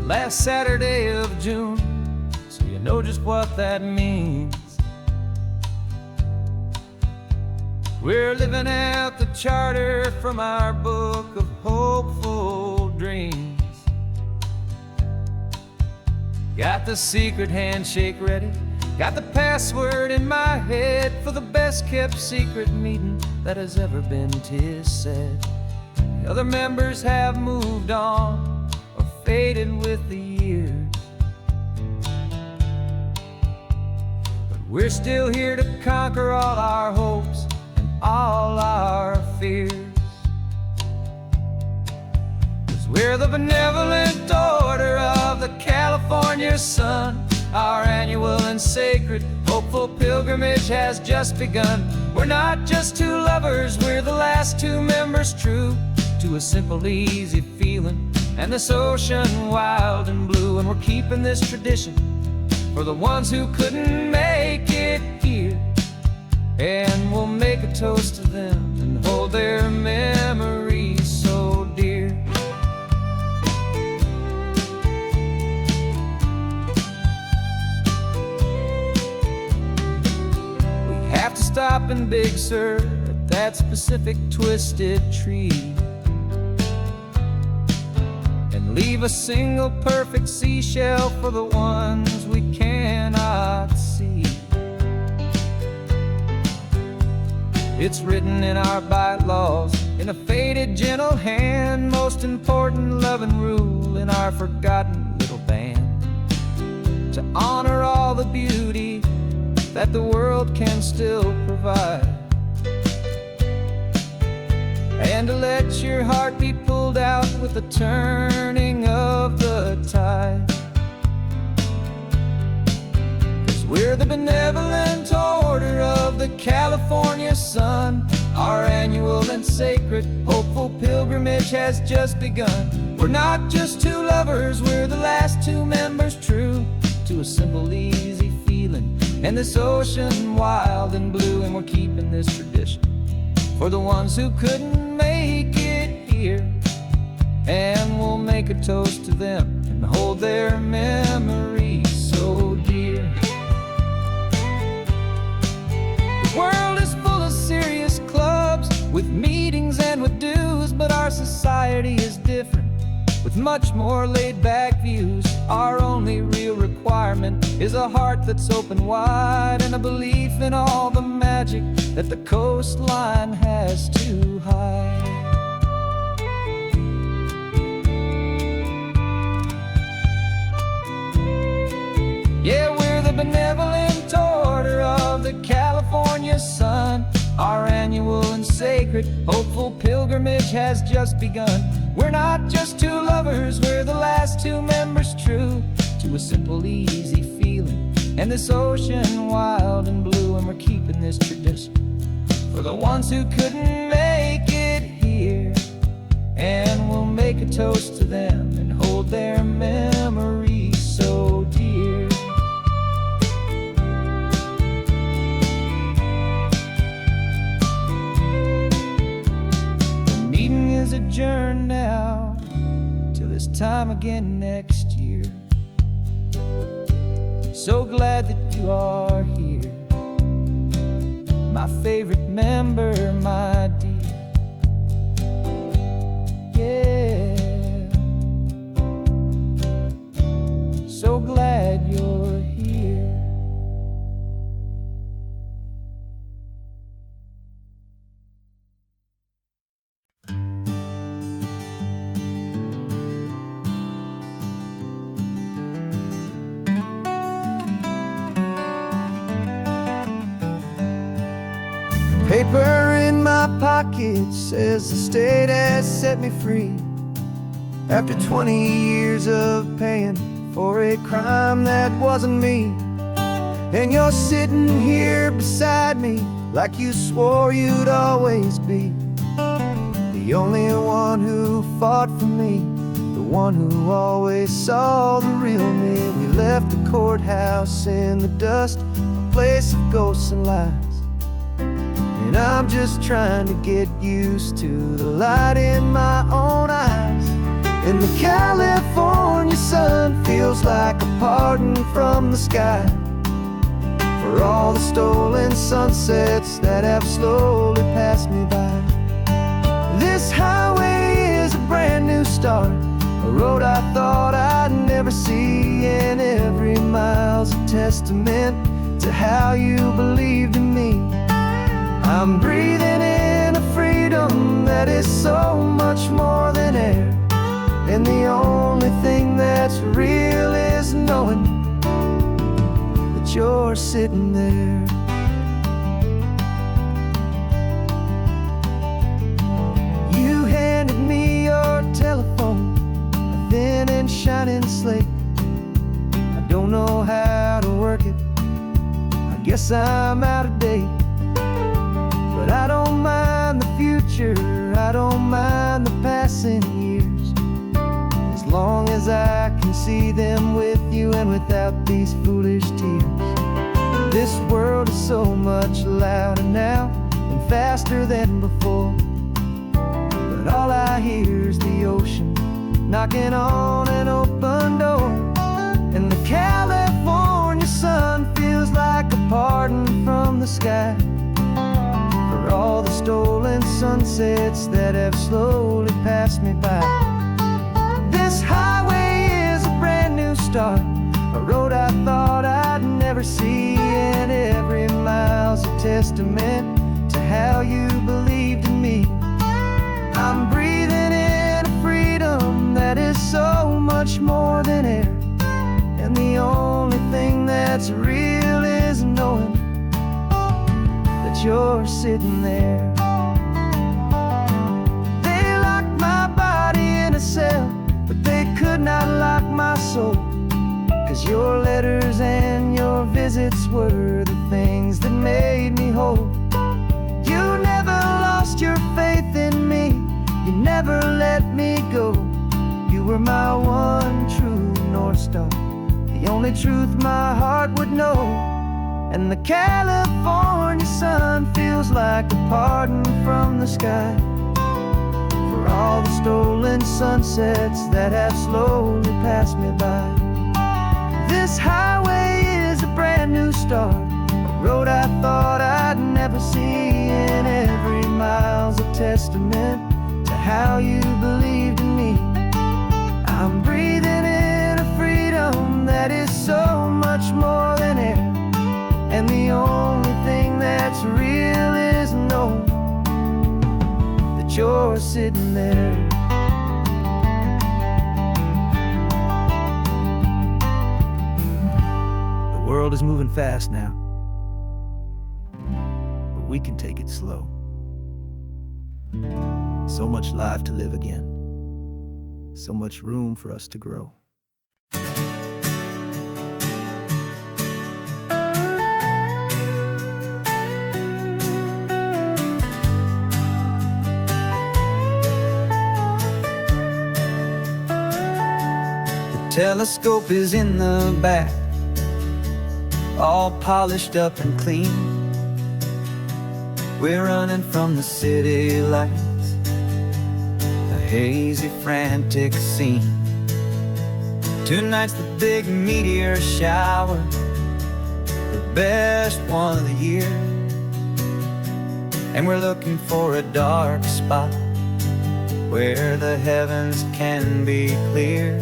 last Saturday of June, so you know just what that means. We're living out the charter from our book of hopeful dreams. Got the secret handshake ready, got the password in my head for the best kept secret meeting that has ever been, 'tis said. The other members have moved on or faded with the years, but we're still here to conquer all our hopes and all our fears. 'Cause we're the benevolent order of the California sun. Our annual and sacred hopeful pilgrimage has just begun. We're not just two lovers, we're the last two members true to a simple, easy feeling and this ocean wild and blue. And we're keeping this tradition for the ones who couldn't make it here, and we'll make a toast to them and hold their memories so dear. We have to stop in Big Sur at that specific twisted tree and leave a single perfect seashell for the ones we cannot see. It's written in our bylaws in a faded gentle hand, most important loving rule in our forgotten little band, to honor all the beauty that the world can still provide, and to let your heart be pulled out with the turning of the tide. 'Cause we're the benevolent order of the California sun. Our annual and sacred hopeful pilgrimage has just begun. We're not just two lovers, we're the last two members true to a simple, easy feeling and this ocean wild and blue. And we're keeping this tradition for the ones who couldn't make it here, and we'll make a toast to them and hold their memories so dear. The world is full of serious clubs with meetings and with dues, but our society is different with much more laid-back views. Our only real requirement is a heart that's open wide and a belief in all the magic that the coastline has to hide. Yeah, we're the benevolent order of the California sun. Our annual and sacred hopeful pilgrimage has just begun. We're not just two lovers, we're the last two members true to a simple, easy feeling and this ocean wild and blue. And we're keeping this tradition for the ones who couldn't make it here, and we'll make a toast to them and hold their memories so dear. The meeting is adjourned now till this time again next year. So glad that you are here, my favorite member, my dear. Yeah, so glad you're here. Paper in my pocket says the state has set me free after 20 years of paying for a crime that wasn't me. And you're sitting here beside me like you swore you'd always be the only one who fought for me, the one who always saw the real me. We left the courthouse in the dust, a place of ghosts and lies. And I'm just trying to get used to the light in my own eyes. And the California California sun feels like a pardon from the sky for all the stolen sunsets that have slowly passed me by. This highway is a brand new start, a road I thought I'd never see, and every mile's a testament to how you believed in me. I'm breathing in a freedom that is so much more than air, and the only thing that's real is knowing that you're sitting there. You handed me your telephone, a thin and shining slate. I don't know how to work it, I guess I'm out of date. But I don't mind the future, I don't mind the passing years, as long as I can see them with you and without these foolish tears. This world is so much louder now and faster than before, but all I hear is the ocean knocking on an open door. And the California sun feels like a pardon from the sky for all the stolen sunsets that have slowly passed me by. This highway is a brand new start, a road I thought I'd never see, and every mile's a testament to how you believed in me. I'm breathing in a freedom that is so much more than air, and the only thing that's real is knowing that you're sitting there. They locked my body in a cell, but they could not lock my soul, 'cause your letters and your visits were the things that made me whole. You never lost your faith in me, you never let me go. You were my one true North Star, the only truth my heart would know. And the California sun feels like a pardon from the sky for all the stolen sunsets that have slowly passed me by. This highway is a brand new start, a road I thought I'd never see, and every mile's a testament to how you believed in me. I'm breathing in a freedom that is so much more than air, and the only thing that's real is knowing that you're sitting there. The world is moving fast now, but we can take it slow. So much life to live again, so much room for us to grow. Telescope is in the back, all polished up and clean. We're running from the city lights, a hazy, frantic scene. Tonight's the big meteor shower, the best one of the year, and we're looking for a dark spot where the heavens can be clear.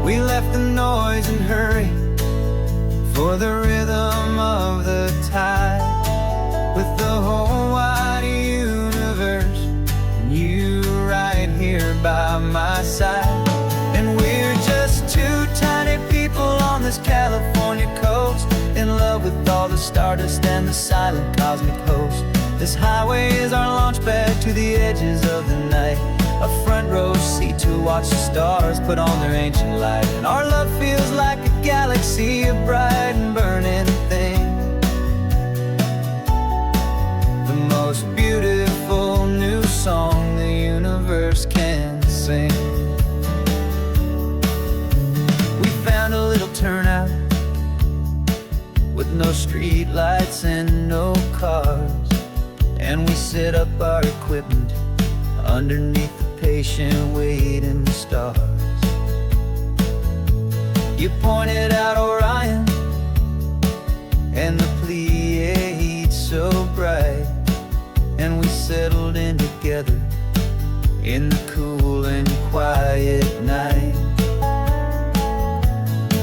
We left the noise and hurry for the rhythm of the tide, with the whole wide universe and you right here by my side. And we're just two tiny people on this California coast, in love with all the stardust and the silent cosmic host. This highway is our launch pad to the edges of the night, a front row seat to watch the stars put on their ancient light. And our love feels like a galaxy, a bright and burning thing, the most beautiful new song the universe can sing. We found a little turnout with no street lights and no cars, and we set up our equipment underneath the patient wait in the stars. You pointed out Orion and the Pleiades so bright, and we settled in together in the cool and quiet night.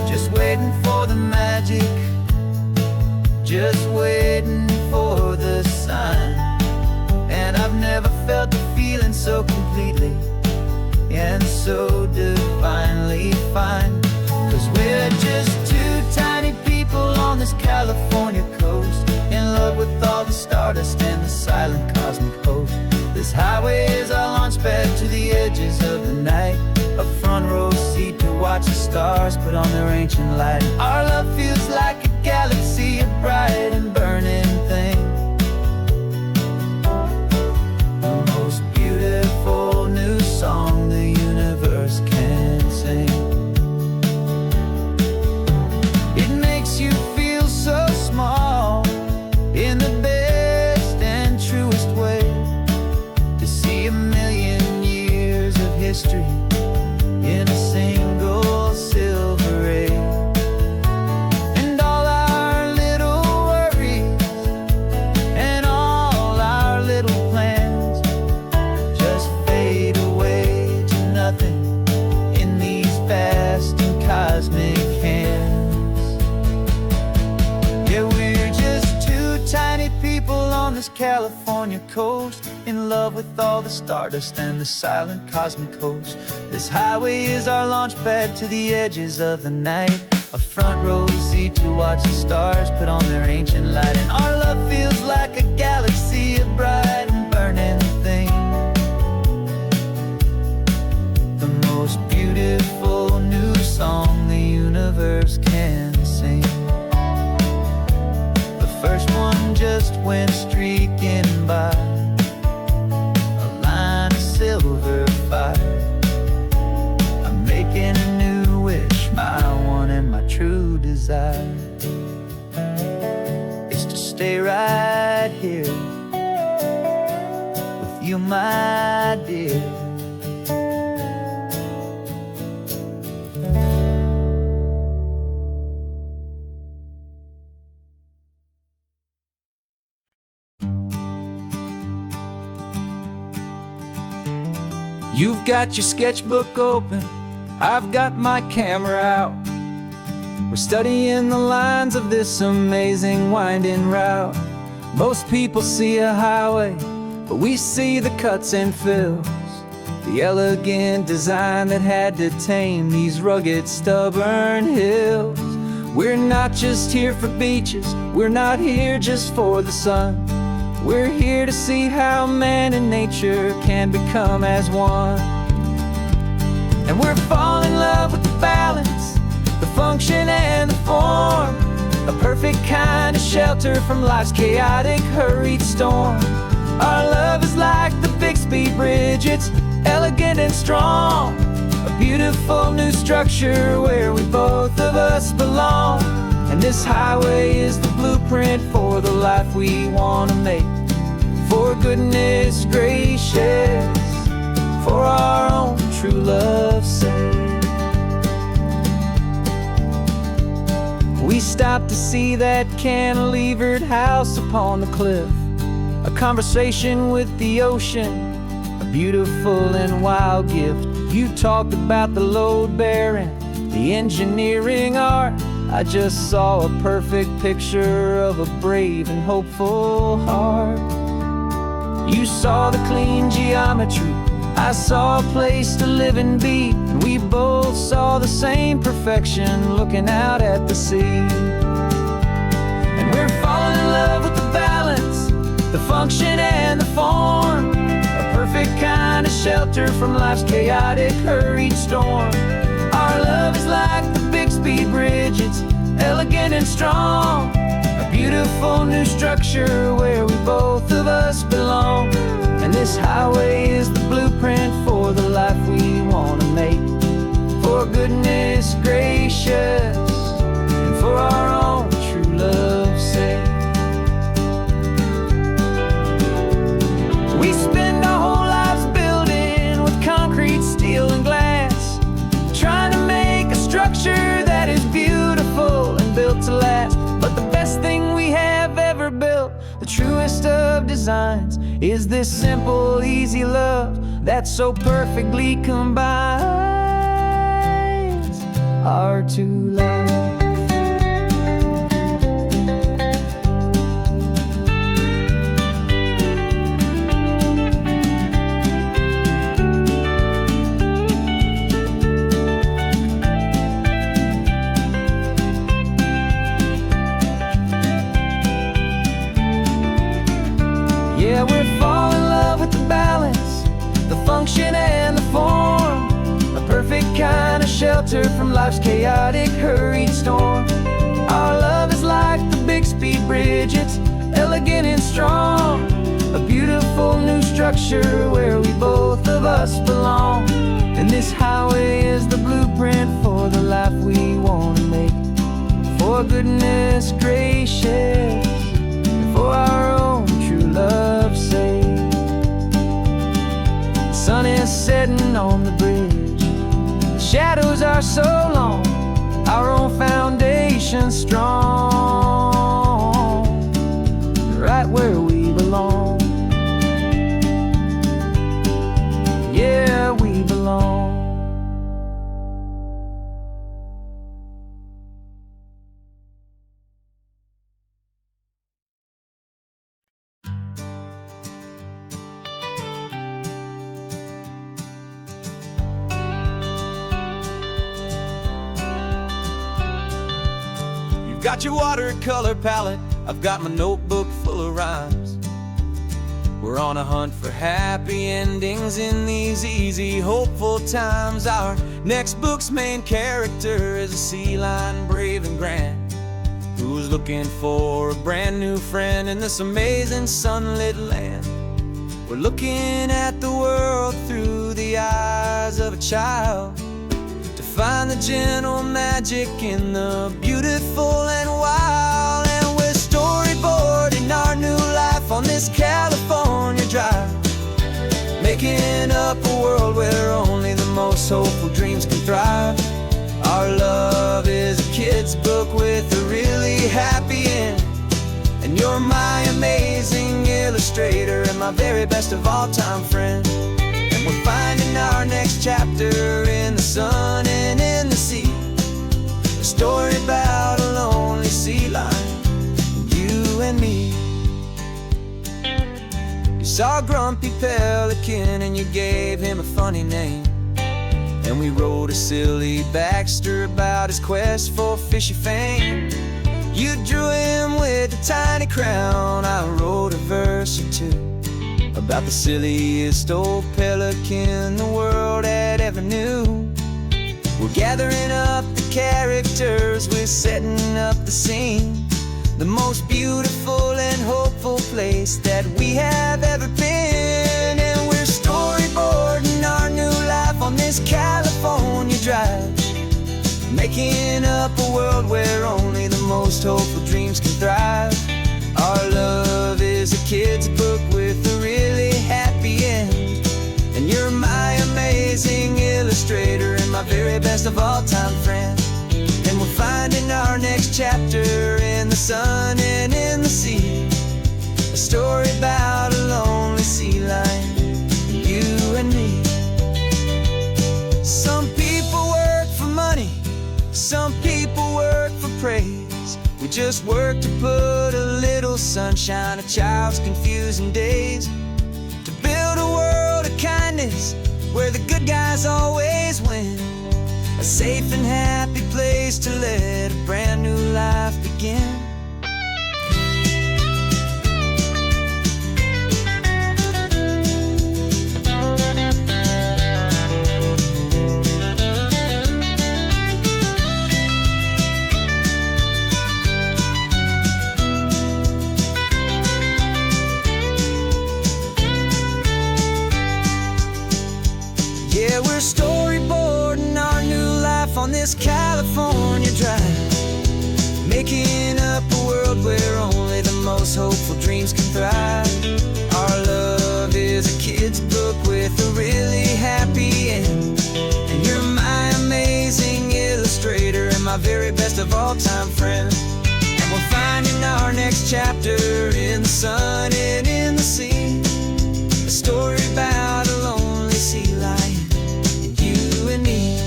Just waiting for the magic, just waiting for the sign. And I've never felt the feeling so completely and so divinely fine. 'Cause we're just two tiny people on this California coast, in love with all the stardust and the silent cosmic host. This highway is our launch pad to the edges of the night, a front row seat to watch the stars put on their ancient light. Our love feels like a galaxy, a bright and burning thing, the most beautiful new song the universe can sing. It makes you feel so small in the best and truest way, to see a million years of history in a single silver ray. And all our little worries and all our little plans just fade away to nothing in these vast and cosmic hands. Yeah, we're just two tiny people on this California coast, in love with all the stardust and the silent cosmic host. This highway is our launch pad to the edges of the night, a front row seat to watch the stars put on their ancient light. And our love feels like a galaxy, a bright and burning thing, the most beautiful new song the universe can sing. The first one just went streaking by, a line of silver fire. I'm making a new wish, my one and my true desire is to stay right here with you, my dear. You've got your sketchbook open, I've got my camera out. We're studying the lines of this amazing winding route. Most people see a highway, but we see the cuts and fills, the elegant design that had to tame these rugged, stubborn hills. We're not just here for beaches, we're not here just for the sun. We're here to see how man and nature can become as one. And we're falling in love with the balance, the function and the form, a perfect kind of shelter from life's chaotic, hurried storm. Our love is like the Bixby Bridge, it's elegant and strong, a beautiful new structure where we both of us belong. And this highway is the blueprint for the life we want to make. For goodness gracious, for our own true love's sake. We stopped to see that cantilevered house upon the cliff, a conversation with the ocean, a beautiful and wild gift. You talked about the load bearing, the engineering art. I just saw a perfect picture of a brave and hopeful heart. You saw the clean geometry, I saw a place to live and be, and we both saw the same perfection looking out at the sea. And we're falling in love with the balance, the function and the form, a perfect kind of shelter from life's chaotic, hurried storm. Our love is like the Bixby Bridge, it's elegant and strong, a beautiful new structure where we both of us belong. And this highway is the blueprint for the life we want to make. For goodness gracious, and for our own true love's sake. We spend our whole lives building with last. But the best thing we have ever built, the truest of designs, is this simple, easy love that so perfectly combines our two lives. Yeah, we're falling in love with the balance, the function and the form, a perfect kind of shelter from life's chaotic, hurried storm. Our love is like the Bixby Bridge, it's elegant and strong, a beautiful new structure where we both of us belong. And this highway is the blueprint for the life we want to make. For goodness gracious, and for our own true love's sake. The sun is setting on the bridge, the shadows are so long, our own foundation strong, right where we belong. Yeah, we belong. You've got your watercolor palette, I've got my notebook full of rhymes. We're on a hunt for happy endings in these easy, hopeful times. Our next book's main character is a sea lion, brave and grand, who's looking for a brand new friend in this amazing sunlit land. We're looking at the world through the eyes of a child, to find the gentle magic in the beautiful and wild. And we're storyboarding our new life on this California drive, making up a world where only the most hopeful dreams can thrive. Our love is a kid's book with a really happy end, and you're my amazing illustrator and my very best of all time friend. And we're finding our next chapter in the sun and in the sea, a story about a lonely sea lion, you and me. You saw a grumpy pelican and you gave him a funny name, and we wrote a silly Baxter about his quest for fishy fame. You drew him with a tiny crown, I wrote a verse or two about the silliest old pelican the world had ever knew. We're gathering up the characters, we're setting up the scene, the most beautiful and hopeful place that we have ever been. And we're storyboarding our new life on this California drive, making up a world where only the most hopeful dreams can thrive. Our love is a kid's book with a really happy end, and you're my amazing illustrator and my very best of all time friend. And we're finding our next chapter in the sun and in the sea, a story about a lonely sea lion, you and me. Some people work for money, some people work for praise. We just work to put a little sunshine in a child's confusing days, to build a world of kindness where the good guys always win, a safe and happy place to let a brand new life begin. Yeah, we're storyboarding our new life on this California drive, making up a world where only the most hopeful dreams can thrive. Our love is a kid's book with a really happy end, and you're my amazing illustrator and my very best of all time friend. chapter in the sun and in the sea, a story about a lonely sea lion and you and me.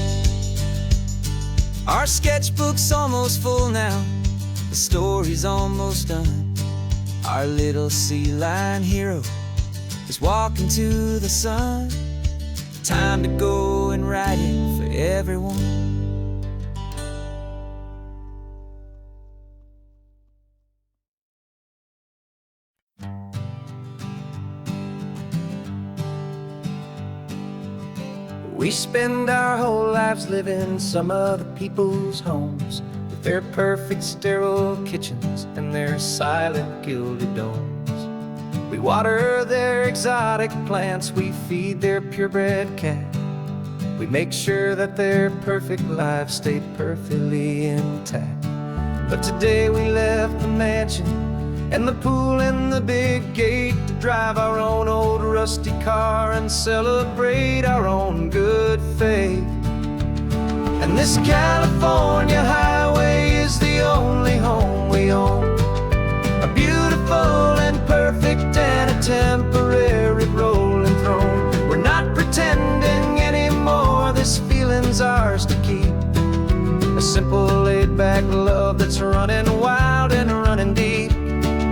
Our sketchbook's almost full now, the story's almost done. Our little sea lion hero is walking to the sun. Time to go and write it for everyone. We spend our whole lives living some other people's homes, with their perfect sterile kitchens and their silent gilded domes. We water their exotic plants, we feed their purebred cat. We make sure that their perfect lives stay perfectly intact. But today we left the mansion and the pool and the big gate to drive our own old rusty car and celebrate our own good faith. And this California highway is the only home we own, a beautiful and perfect and a temporary rolling throne. We're not pretending anymore, this feeling's ours to keep, a simple laid-back love that's running wild and running deep.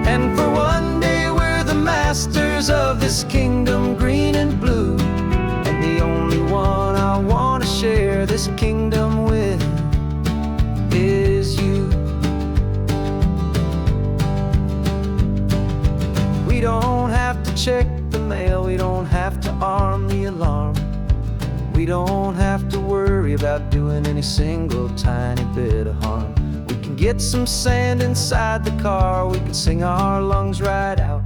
And for one day we're the masters of this kingdom green and blue, and the only one I want to share this kingdom with is you. We don't have to check the mail, we don't have to arm the alarm, we don't have to worry about doing any single tiny bit of harm. We can get some sand inside the car, we can sing our lungs right out,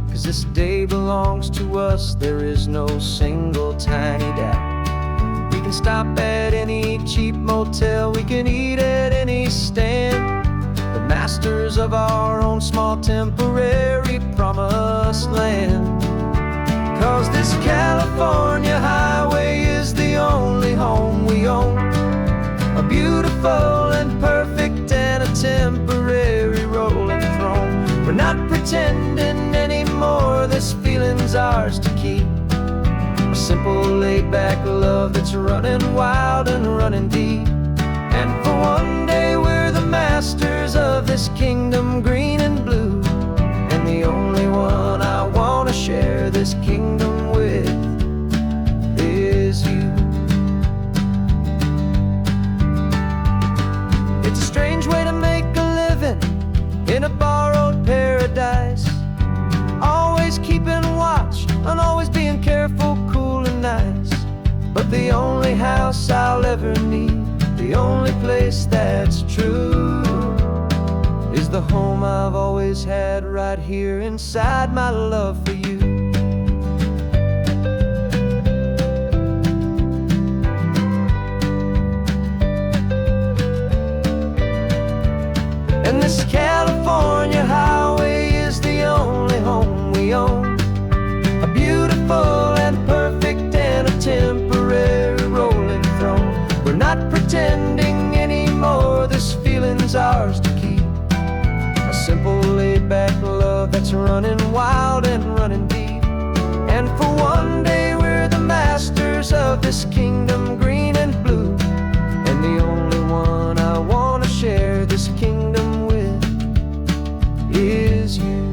'cause this day belongs to us, there is no single tiny doubt. We can stop at any cheap motel, we can eat at any stand, the masters of our own small temporary promised land. 'Cause this California highway is the only home we own, a beautiful and perfect and a temporary rolling throne. We're not pretending anymore, this feeling's ours to keep, a simple laid-back love that's running wild and running deep. And for one day we're the masters of this kingdom green and blue, and the only one I want to share this kingdom with is you. It's a strange way to make a living in a borrowed paradise, always keeping watch and always being careful, cool and nice. But the only house I'll ever need, the only place that's true, is the home I've always had right here inside my love for you. And this California highway is the only home we own, a beautiful and perfect and a temporary rolling throne. We're not pretending anymore, this feeling's ours to keep, a simple laid-back love that's running wild and running deep. And for one day we're the masters of this kingdom green and blue, and the only one I want to share this kingdom with is you.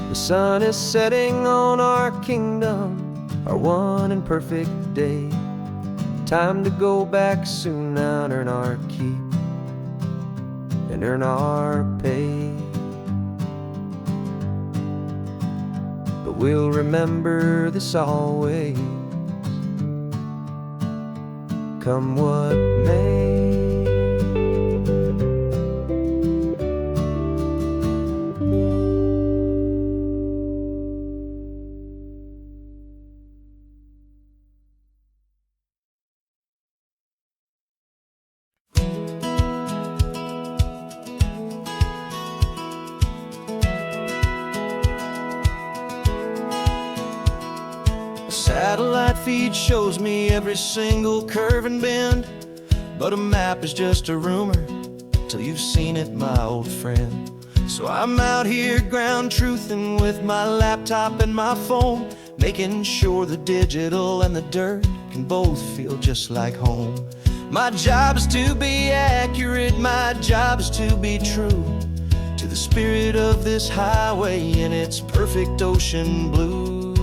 The sun is setting on our kingdom, our one and perfect day. Time to go back soon now and earn our keep and earn our pay. But we'll remember this always, come what may. Satellite feed shows me every single curve and bend, but a map is just a rumor, till you've seen it, my old friend. So I'm out here ground truthin' with my laptop and my phone, making sure the digital and the dirt can both feel just like home. My job is to be accurate, my job is to be true to the spirit of this highway in its perfect ocean blue.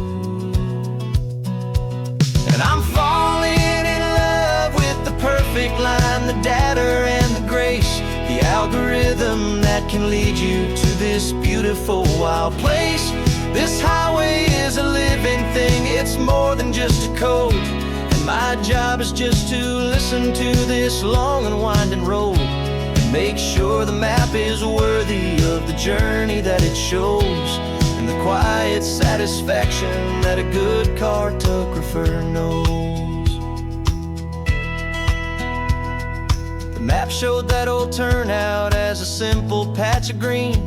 And I'm falling in love with the perfect line, the data and the grace, the algorithm that can lead you to this beautiful wild place. This highway is a living thing, it's more than just a code. And my job is just to listen to this long and winding road and make sure the map is worthy of the journey that it shows, and the quiet satisfaction that a good cartographer knows. The map showed that old turnout as a simple patch of green,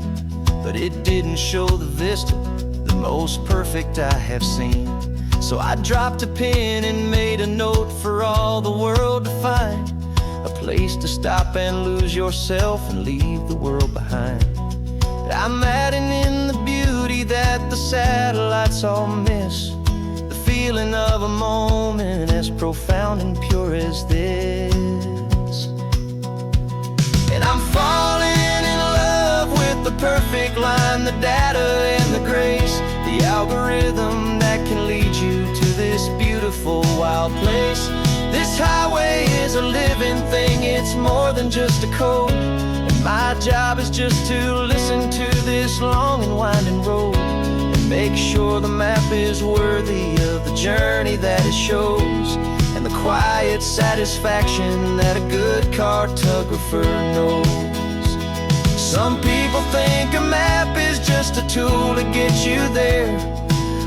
but it didn't show the vista, the most perfect I have seen. So I dropped a pin and made a note for all the world to find, a place to stop and lose yourself and leave the world behind. I'm adding in the beauty that the satellites all miss, the feeling of a moment as profound and pure as this. And I'm falling in love with the perfect line, the data and the grace, the algorithm that can lead you to this beautiful wild place. This highway is a living thing, it's more than just a code. And my job is just to listen to this long and winding road and make sure the map is worthy of the journey that it shows, and the quiet satisfaction that a good cartographer knows. Some people think a map is just a tool to get you there,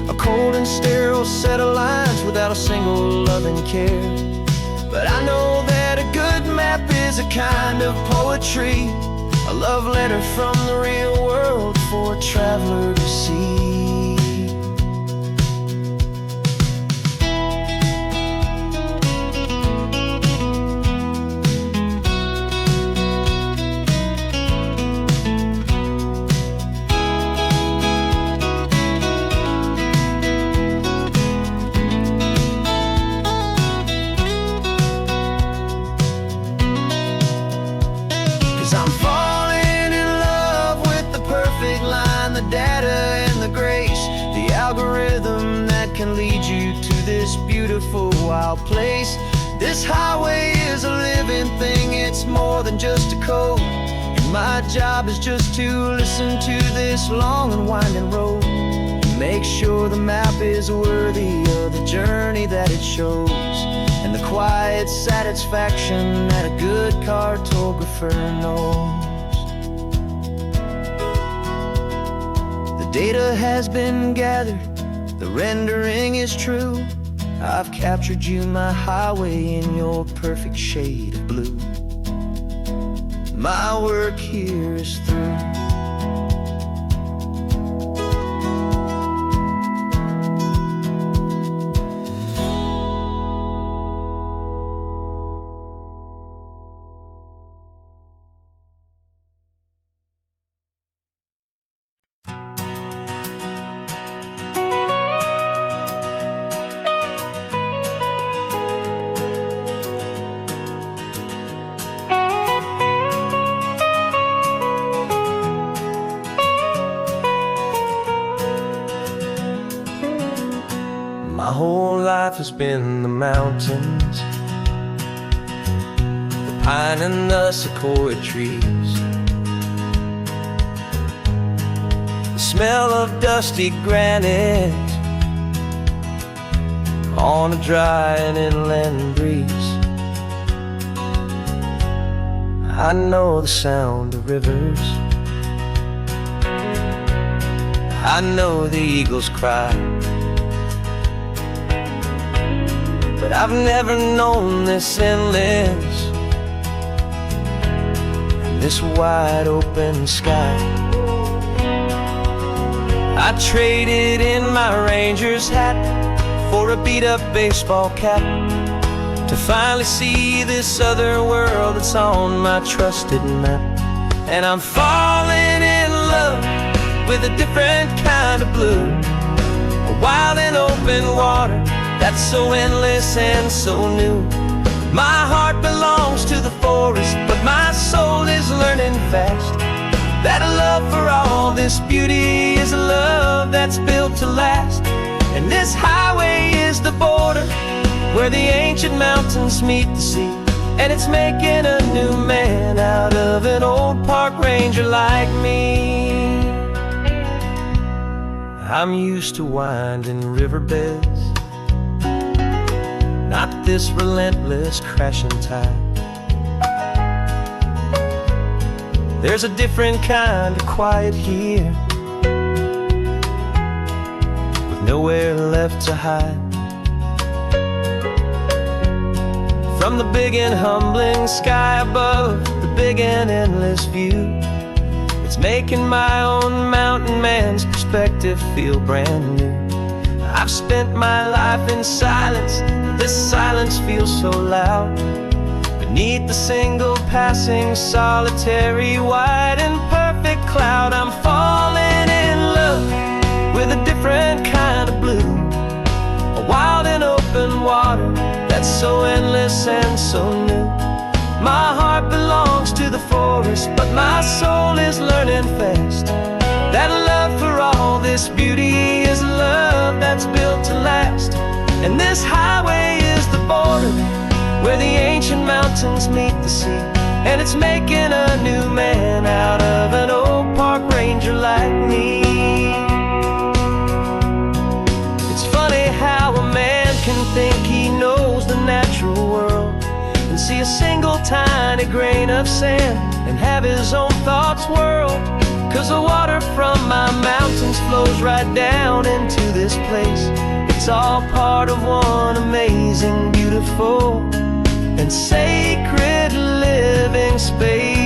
a cold and sterile set of lines without a single loving care. But I know that a good map is a kind of poetry, a love letter from the real world for a traveler to see. I'm falling in love with the perfect line, the data and the grace, the algorithm that can lead you to this beautiful wild place. This highway is a living thing, it's more than just a code. And my job is just to listen to this long and winding road and make sure the map is worthy of the journey that it shows, and the quiet satisfaction that a good cartographer knows. The data has been gathered, the rendering is true. I've captured you, my highway, in your perfect shade of blue. My work here is through. My whole life has been the mountains, the pine and the sequoia trees, the smell of dusty granite on a dry and inland breeze. I know the sound of rivers, I know the eagles cry, but I've never known this endless and this wide open sky. I traded in my Ranger's hat for a beat-up baseball cap, to finally see this other world that's on my trusted map. And I'm falling in love with a different kind of blue, a wild and open water that's so endless and so new. My heart belongs to the forest, but my soul is learning fast that a love for all this beauty is a love that's built to last. And this highway is the border where the ancient mountains meet the sea, and it's making a new man out of an old park ranger like me. I'm used to winding riverbeds, not this relentless crashing tide. There's a different kind of quiet here, with nowhere left to hide. From the big and humbling sky above, the big and endless view, it's making my own mountain man's perspective feel brand new. I've spent my life in silence, this silence feels so loud. Beneath the single passing solitary white and perfect cloud, I'm falling in love with a different kind of blue, a wild and open water that's so endless and so new. My heart belongs to the forest, but my soul is learning fast that a love for all this beauty is a love that's built to last. And this highway is the border where the ancient mountains meet the sea, and it's making a new man out of an old park ranger like me. It's funny how a man can think he knows the natural world and see a single tiny grain of sand and have his own thoughts whirl. 'Cause the water from my mountains flows right down into this place. It's all part of one amazing, beautiful, and sacred living space.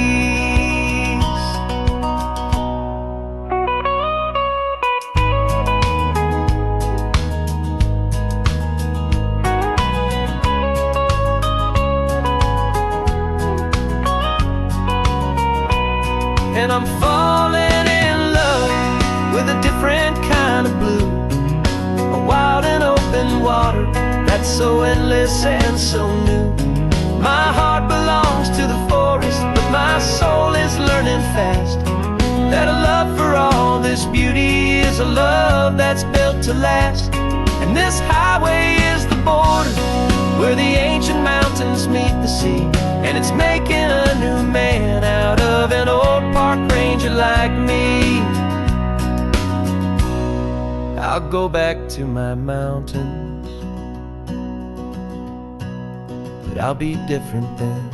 And I'm falling in love with a different kind of blue, a wild and open water that's so endless and so new. My heart belongs to the forest, but my soul is learning fast that a love for all this beauty is a love that's built to last. And this highway is the border where the ancient mountains meet the sea, and it's making a new man out of an old park ranger like me. I'll go back to my mountains, but I'll be different then,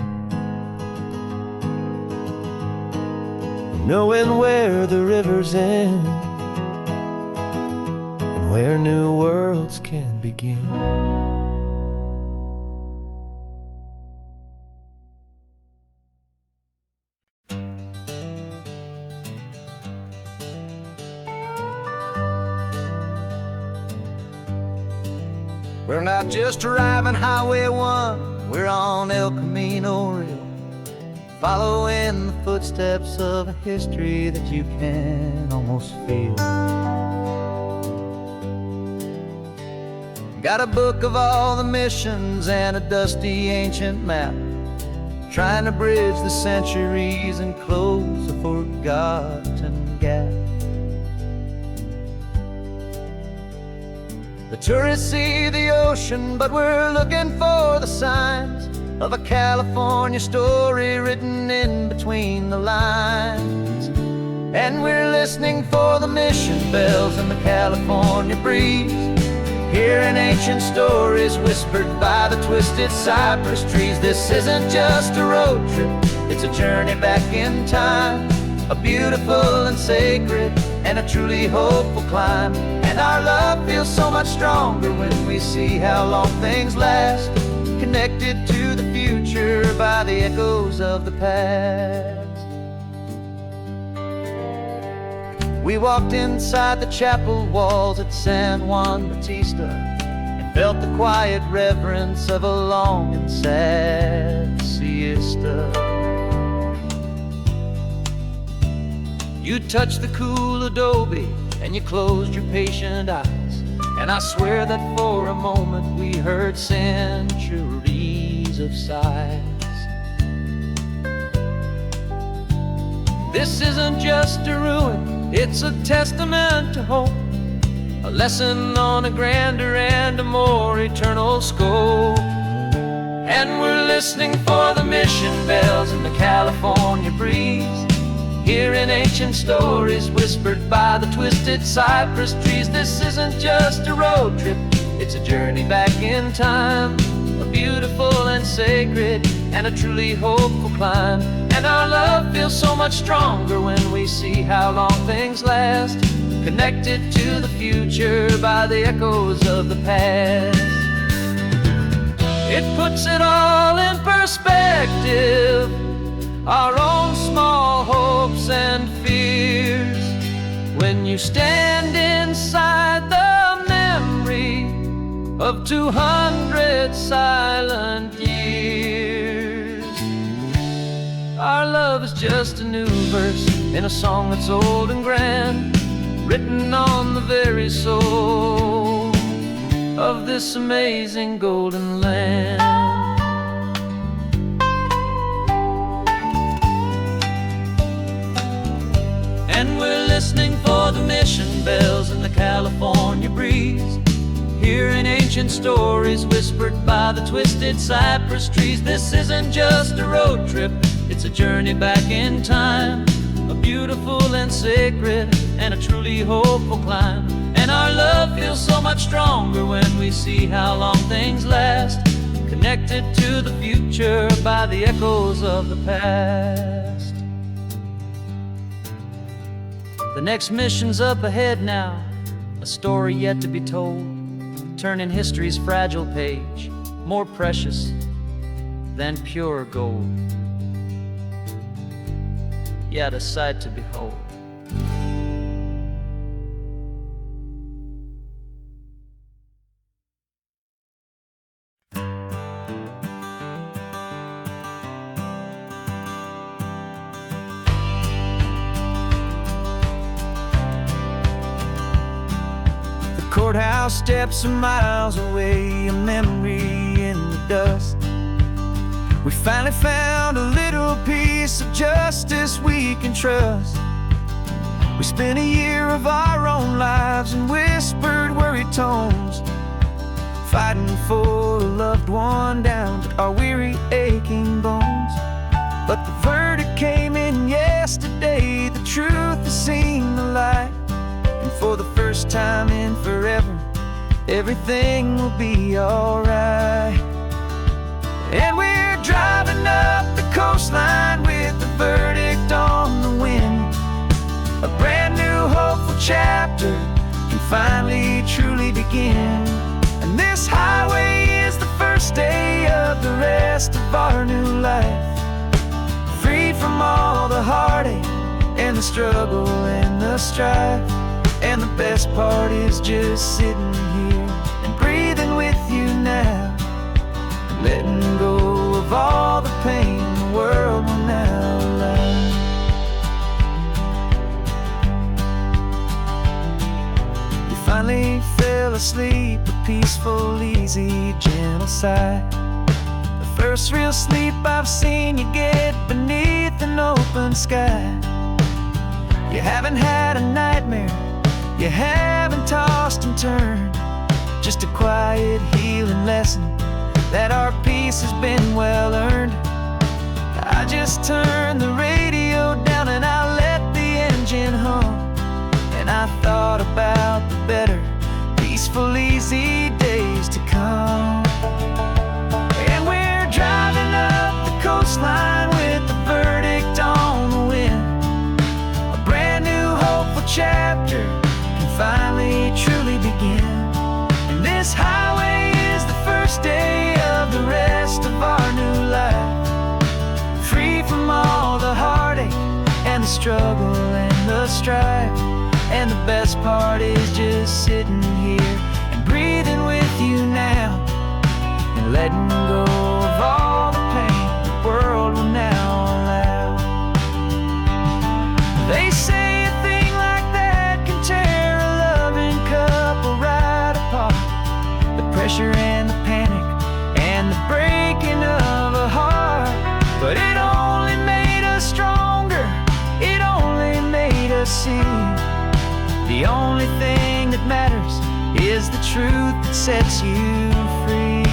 knowing where the rivers end and where new worlds can begin. We're not just driving Highway 1, we're on El Camino Real, following the footsteps of a history that you can almost feel. Got a book of all the missions and a dusty ancient map, trying to bridge the centuries and close a forgotten gap. The tourists see the ocean, but we're looking for the signs of a California story written in between the lines. And we're listening for the mission bells and the California breeze, hearing ancient stories whispered by the twisted cypress trees. This isn't just a road trip, it's a journey back in time, a beautiful and sacred and a truly hopeful climb. And our love feels so much stronger when we see how long things last, connected to the future by the echoes of the past. We walked inside the chapel walls at San Juan Bautista and felt the quiet reverence of a long and sad siesta. You touched the cool adobe and you closed your patient eyes, and I swear that for a moment we heard centuries of sighs. This isn't just a ruin, it's a testament to hope, a lesson on a grander and a more eternal scope. And we're listening for the mission bells in the California breeze, hearing ancient stories whispered by the twisted cypress trees. This isn't just a road trip, it's a journey back in time, a beautiful and sacred and a truly hopeful climb. And our love feels so much stronger when we see how long things last, connected to the future by the echoes of the past. It puts it all in perspective, our own small hopes and fears, when you stand inside the memory of 200 silent years. Our love is just a new verse in a song that's old and grand, written on the very soul of this amazing golden land. And we're listening for the mission bells in the California breeze, hearing ancient stories whispered by the twisted cypress trees. This isn't just a road trip, it's a journey back in time, a beautiful and sacred and a truly hopeful climb. And our love feels so much stronger when we see how long things last, connected to the future by the echoes of the past. The next mission's up ahead now, a story yet to be told, turning history's fragile page more precious than pure gold. Yet a sight to behold. Courthouse steps are miles away, a memory in the dust. We finally found a little piece of justice we can trust. We spent a year of our own lives in whispered worried tones, fighting for a loved one down to our weary aching bones. But the verdict came in yesterday, the truth has seen the light, and for the first time in forever, everything will be alright. And we're driving up the coastline with the verdict on the wind, a brand new hopeful chapter can finally truly begin. And this highway is the first day of the rest of our new life, free from all the heartache and the struggle and the strife. And the best part is just sitting here and breathing with you now, and letting go of all the pain the world will now allow. You finally fell asleep, a peaceful, easy, gentle sigh, the first real sleep I've seen you get beneath an open sky. You haven't had a nightmare, you haven't tossed and turned, just a quiet healing lesson that our peace has been well earned. I just turned the radio down and I let the engine hum, and I thought about the better, peaceful, easy days to come. And we're driving up the coastline with the verdict on the wind, a brand new hopeful chapter finally truly begin. And this highway is the first day of the rest of our new life, free from all the heartache and the struggle and the strife. And the best part is just sitting here and breathing with you now, and letting go of all the pain the world will now allow. They say a thing like that can tear a loving couple right apart. The pressure and the panic and the breaking of a heart. But it only made us stronger, it only made us see the only thing that matters is the truth that sets you free.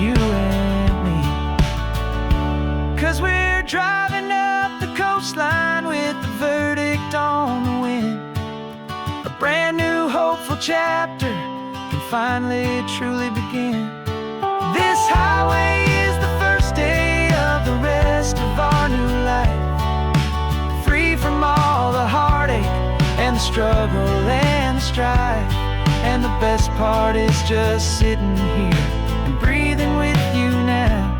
You and me. 'Cause we're driving up the coastline with the verdict on the wind. A brand new hopeful chapter can finally truly begin. This highway is the first day of the rest of our new life. Free from all the heartache and the struggle and the strife. And the best part is just sitting here and breathing with you now,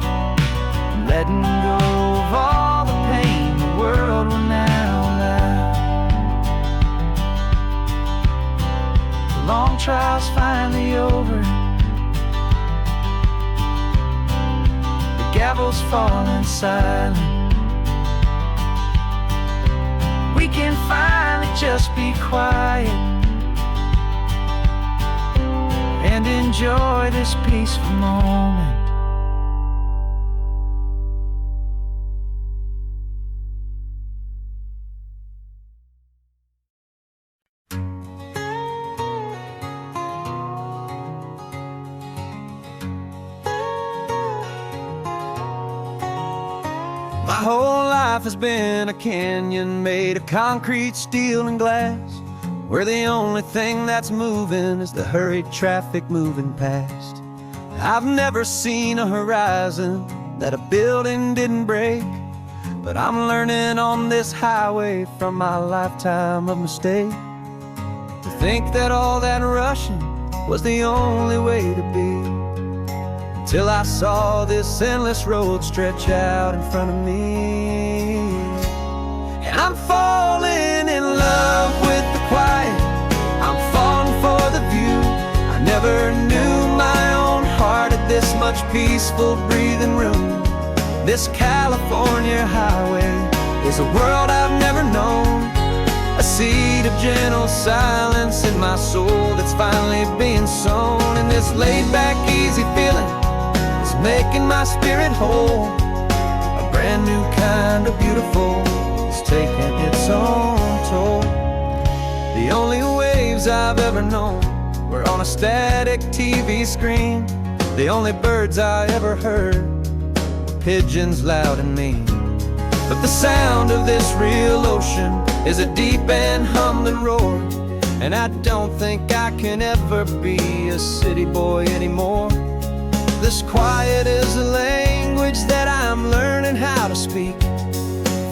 and letting go of all the pain the world will now allow. The long trial's finally over, the gavel's falling silent. We can finally just be quiet and enjoy this peaceful moment. My whole life has been a canyon made of concrete, steel, and glass, where the only thing that's moving is the hurried traffic moving past. I've never seen a horizon that a building didn't break, but I'm learning on this highway from my lifetime of mistake to think that all that rushing was the only way to be, till I saw this endless road stretch out in front of me. And I'm falling in love with the quiet, I'm falling for the view. I never knew my own heart had this much peaceful breathing room. This California highway is a world I've never known, a seed of gentle silence in my soul that's finally being sown. And this laid-back, easy feeling is making my spirit whole. A brand new kind of beautiful is taking its own toll. The only waves I've ever known were on a static TV screen. The only birds I ever heard were pigeons loud and mean. But the sound of this real ocean is a deep and humbling roar, and I don't think I can ever be a city boy anymore. This quiet is a language that I'm learning how to speak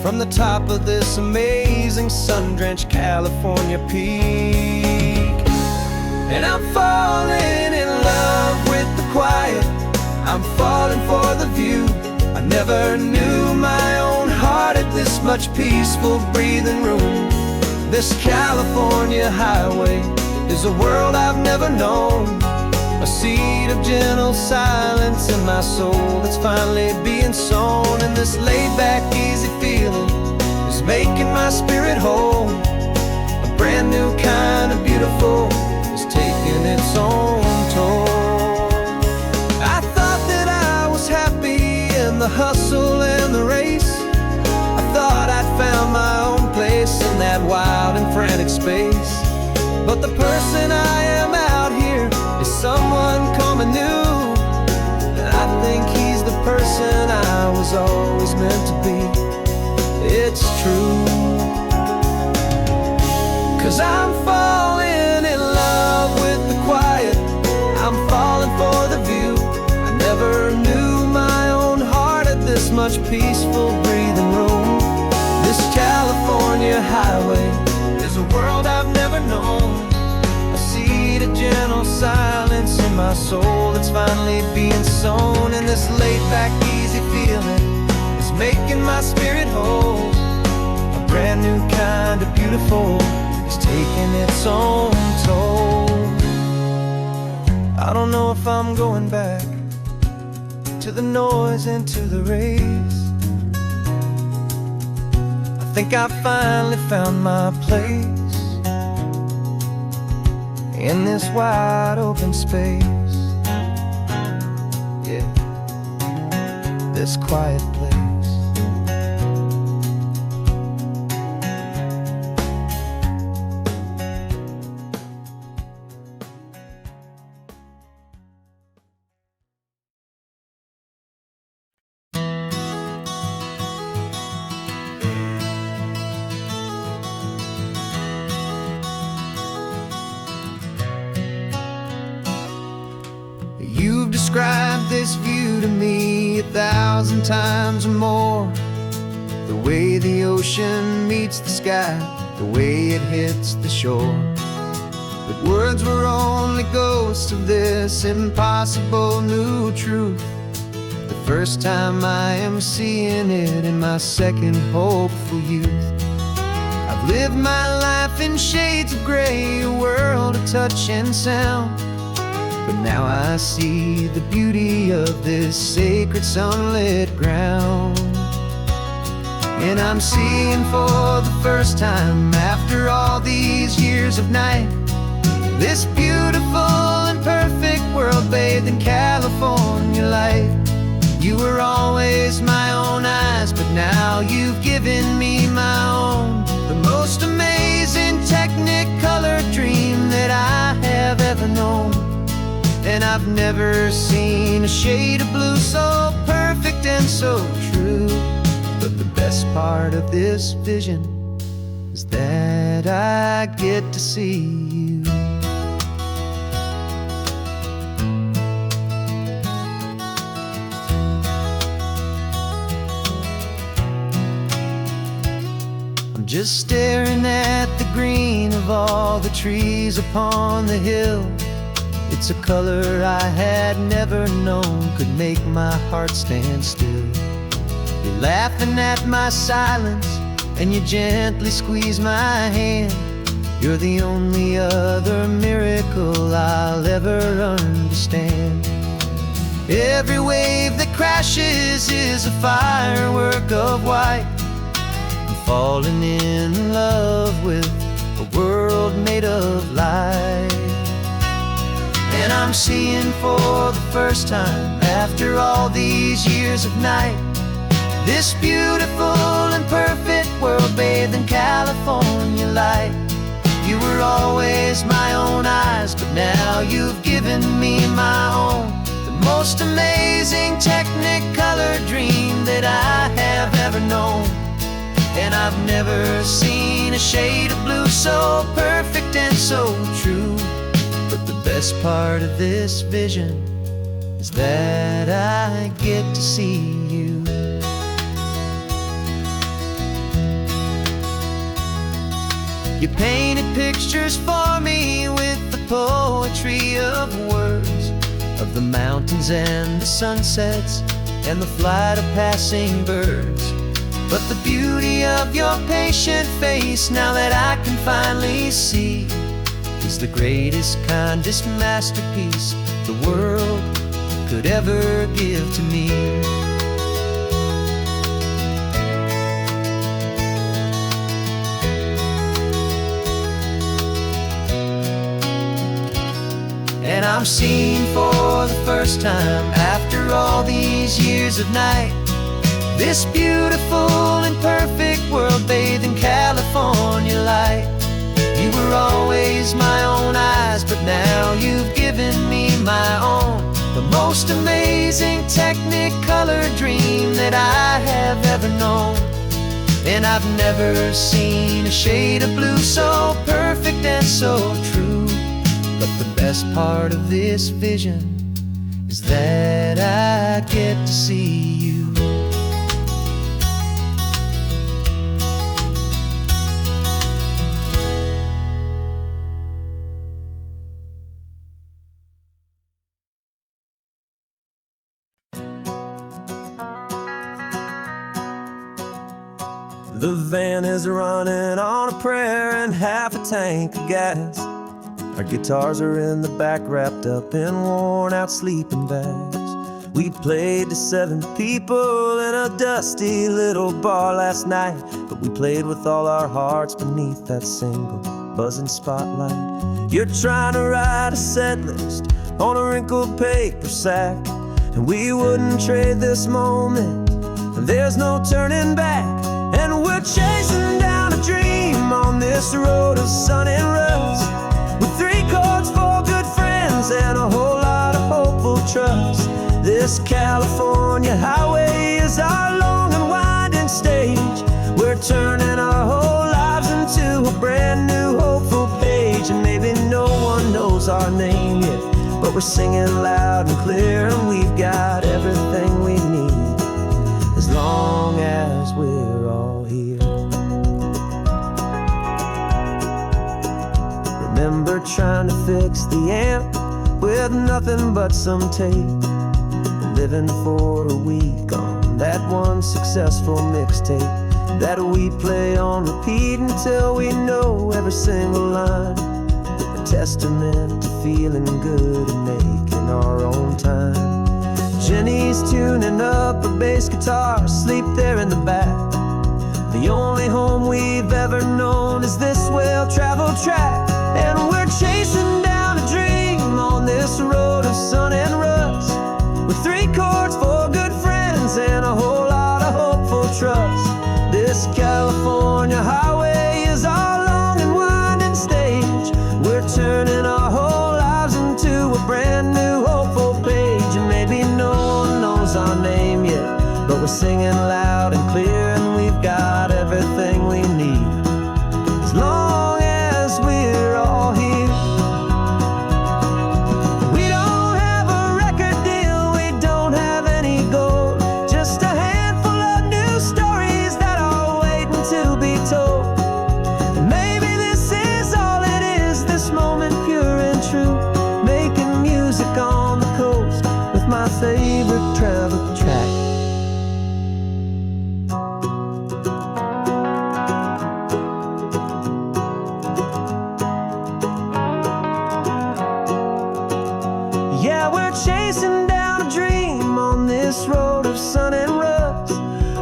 from the top of this amazing sun-drenched California peak. And I'm falling in love with the quiet, I'm falling for the view. I never knew my own heart had this much peaceful breathing room. This California highway is a world I've never known, a seed of gentle silence in my soul that's finally being sown. And this laid-back, easy feeling is making my spirit whole. A brand new kind of beautiful is taking its own toll. I thought that I was happy in the hustle and the race. I thought I'd found my own place in that wild and frantic space. But the person I am out here is someone coming new, and I think he's the person I was always meant to be. It's true, 'cause I'm falling in love with the quiet, I'm falling for the view. I never knew my own heart had this much peaceful breathing room. This California highway is a world I've never known, a seed of gentle silence in my soul that's finally being sown. And this laid-back, easy feeling is making my spirit whole. A brand new kind of beautiful is taking its own toll. I know if I'm going back to the noise and to the race. I think I finally found my place in this wide open space. Yeah, this quiet place. You've described this view to me 1,000 times or more. The way the ocean meets the sky, the way it hits the shore. But words were only ghosts of this impossible new truth. The first time I am seeing it in my second hopeful youth. I've lived my life in shades of gray, a world of touch and sound. But now I see the beauty of this sacred sunlit ground. And I'm seeing for the first time, after all these years of night, this beautiful and perfect world bathed in California light. You were always my own eyes, but now you've given me my own. The most amazing Technicolor dream that I have ever known. And I've never seen a shade of blue so perfect and so true. But the best part of this vision is that I get to see you. I'm just staring at the green of all the trees upon the hill. It's a color I had never known could make my heart stand still. You're laughing at my silence, and you gently squeeze my hand. You're the only other miracle I'll ever understand. Every wave that crashes is a firework of white. I'm falling in love with a world made of light. And I'm seeing for the first time, after all these years of night, this beautiful and perfect world bathed in California light. You were always my own eyes, but now you've given me my own. The most amazing Technicolor dream that I have ever known. And I've never seen a shade of blue so perfect and so true. But the best part of this vision is that I get to see you. You painted pictures for me with the poetry of words, of the mountains and the sunsets and the flight of passing birds. But the beauty of your patient face, now that I can finally see, is the greatest, kindest masterpiece the world could ever give to me. And I'm seeing for the first time, after all these years of night, this beautiful and perfect world bathed in California light. You were always my own eyes, but now you've given me my own. The most amazing Technicolor dream that I have ever known. And I've never seen a shade of blue so perfect and so true. But the best part of this vision is that I get to see you. The van is running on a prayer and half a tank of gas. Our guitars are in the back, wrapped up in worn-out sleeping bags. We played to 7 people in a dusty little bar last night, but we played with all our hearts beneath that single buzzing spotlight. You're trying to write a set list on a wrinkled paper sack, and we wouldn't trade this moment. There's no turning back, and we're chasing down a dream on this road of sun and rust, with 3 chords, 4 good friends, and a whole lot of hopeful trust. This California highway is our long and winding stage. We're turning our whole lives into a brand new hopeful page. And maybe no one knows our name yet, but we're singing loud and clear, and we've got everything we need, as long as we're all here. Remember trying to fix the amp with nothing but some tape, living for a week on that one successful mixtape that we play on repeat until we know every single line. A testament to feeling good and making our own time. Jenny's tuning up a bass guitar, asleep there in the back. The only home we've ever known is this well-traveled track, and we're chasing down a dream on this road of sun and rust, with 3 chords, 4 good friends, and a whole lot of hopeful trust. This California highway is our long and winding stage. We're turning our whole lives into a brand new hopeful page. And maybe no one knows our name yet, but we're singing loud and clear, and we've got everything we need, as long as we're all here. My favorite travel track. Yeah, we're chasing down a dream on this road of sun and rust,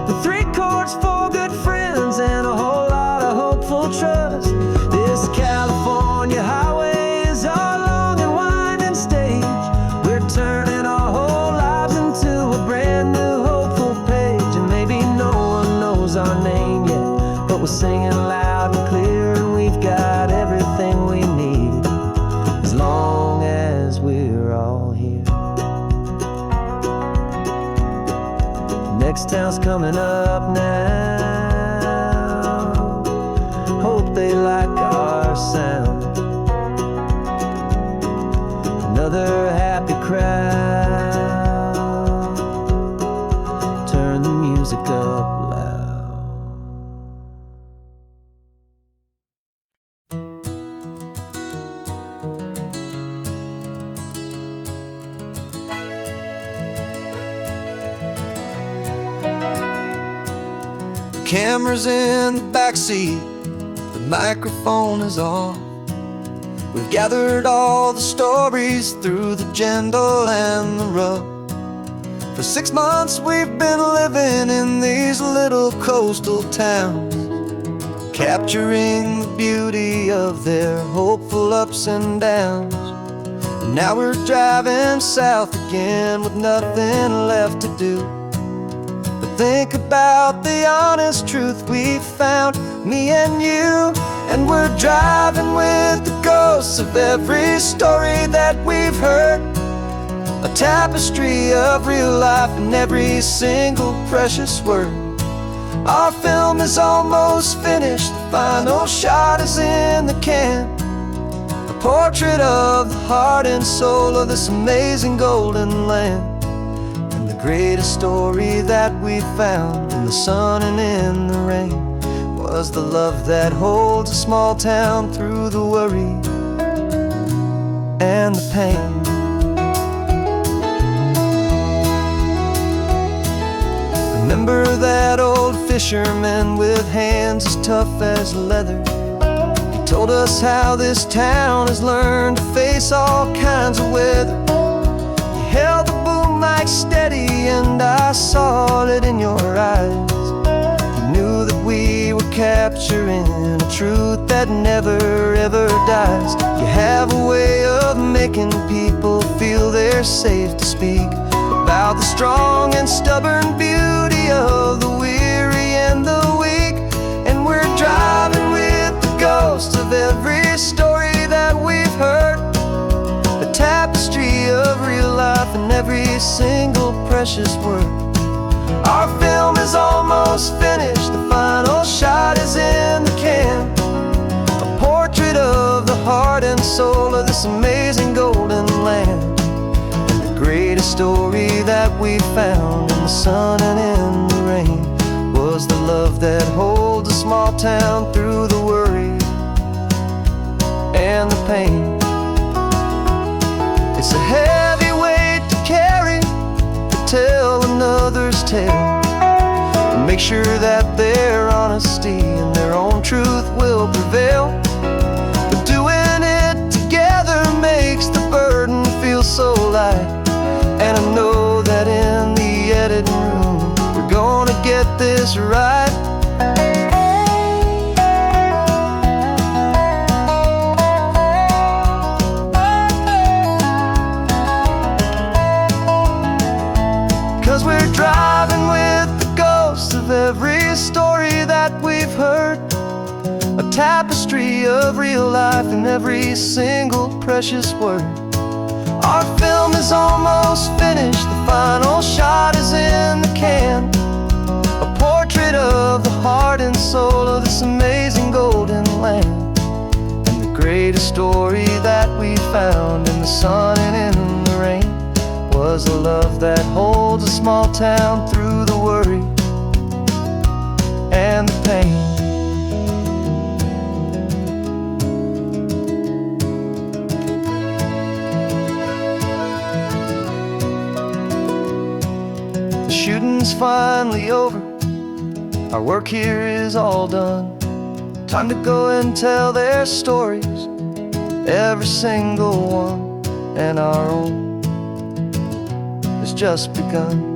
with 3 chords, 4 good friends, and a whole lot of hopeful trust. This California highway is our long and winding stage. We're turning our whole lives into a brand new hopeful page. And maybe no one knows our name yet, but we're singing loud and clear, and we've got everything we need, as long as we're all here. Next town's coming up now. Hope they like our sound. Another happy crowd. Turn the music up loud. The camera's in the backseat, the microphone is on. We've gathered all the stories through the gentle and the rough. For 6 months we've been living in these little coastal towns, capturing the beauty of their hopeful ups and downs. And now we're driving south again with nothing left to do but think about the honest truth we found, me and you. And we're driving with the ghosts of every story that we've heard, a tapestry of real life in every single precious word. Our film is almost finished, the final shot is in the can, a portrait of the heart and soul of this amazing golden land. And the greatest story that we found in the sun and in the rain was the love that holds a small town through the worry and the pain. Remember that old fisherman with hands as tough as leather? He Told us how this town has learned to face all kinds of weather. You held the boom mic steady and I saw it in your eyes. You knew that we were capturing a truth that never ever dies. You have a way of making people feel they're safe to speak about the strong and stubborn beauty of the weary and the weak. And we're driving with the ghosts of every story that we've heard, the tapestry of real life and every single precious word. Our film is almost finished, the final shot is in the can, a portrait of the heart and soul of this amazing golden land. And the greatest story that we found in the sun and in the rain was the love that holds a small town through the worry and the pain. It's a heavy weight to carry, to tell another's tale, and make sure that their honesty and their own truth will prevail. But doing it together makes the burden feel so light. And I know that in the editing room we're gonna get this right. 'Cause we're driving with the ghosts of every story that we've heard, a tapestry of real life in every single precious word. Our film is almost finished, the final shot is in the can, a portrait of the heart and soul of this amazing golden land. And the greatest story that we found in the sun and in the rain was the love that holds a small town through the worry and the pain. The shooting's finally over, our work here is all done. Time to go and tell their stories, every single one, and our own has just begun.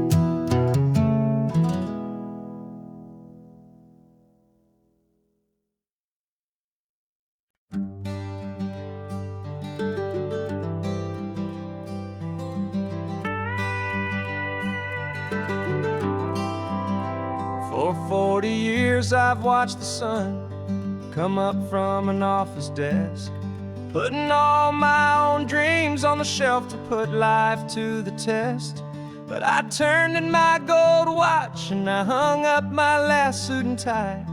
For 40 years I've watched the sun come up from an office desk, putting all my own dreams on the shelf to put life to the test. But I turned in my gold watch and I hung up my last suit and tie,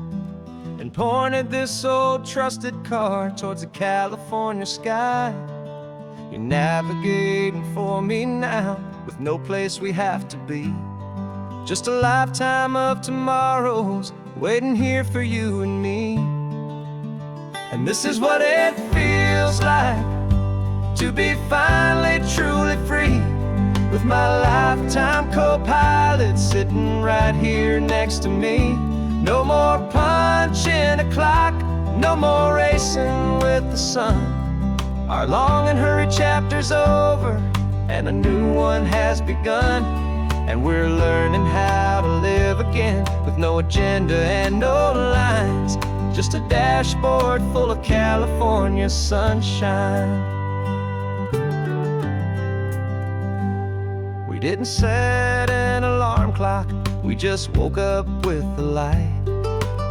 and pointed this old trusted car towards the California sky. You're navigating for me now with no place we have to be, just a lifetime of tomorrows waiting here for you and me. And this is what it feels like to be finally truly free, with my lifetime co-pilot sitting right here next to me. No more punching a clock, no more racing with the sun. Our long and hurried chapter's over and a new one has begun. And we're learning how to live again with no agenda and no lines, just a dashboard full of California sunshine. We didn't set an alarm clock, we just woke up with the light.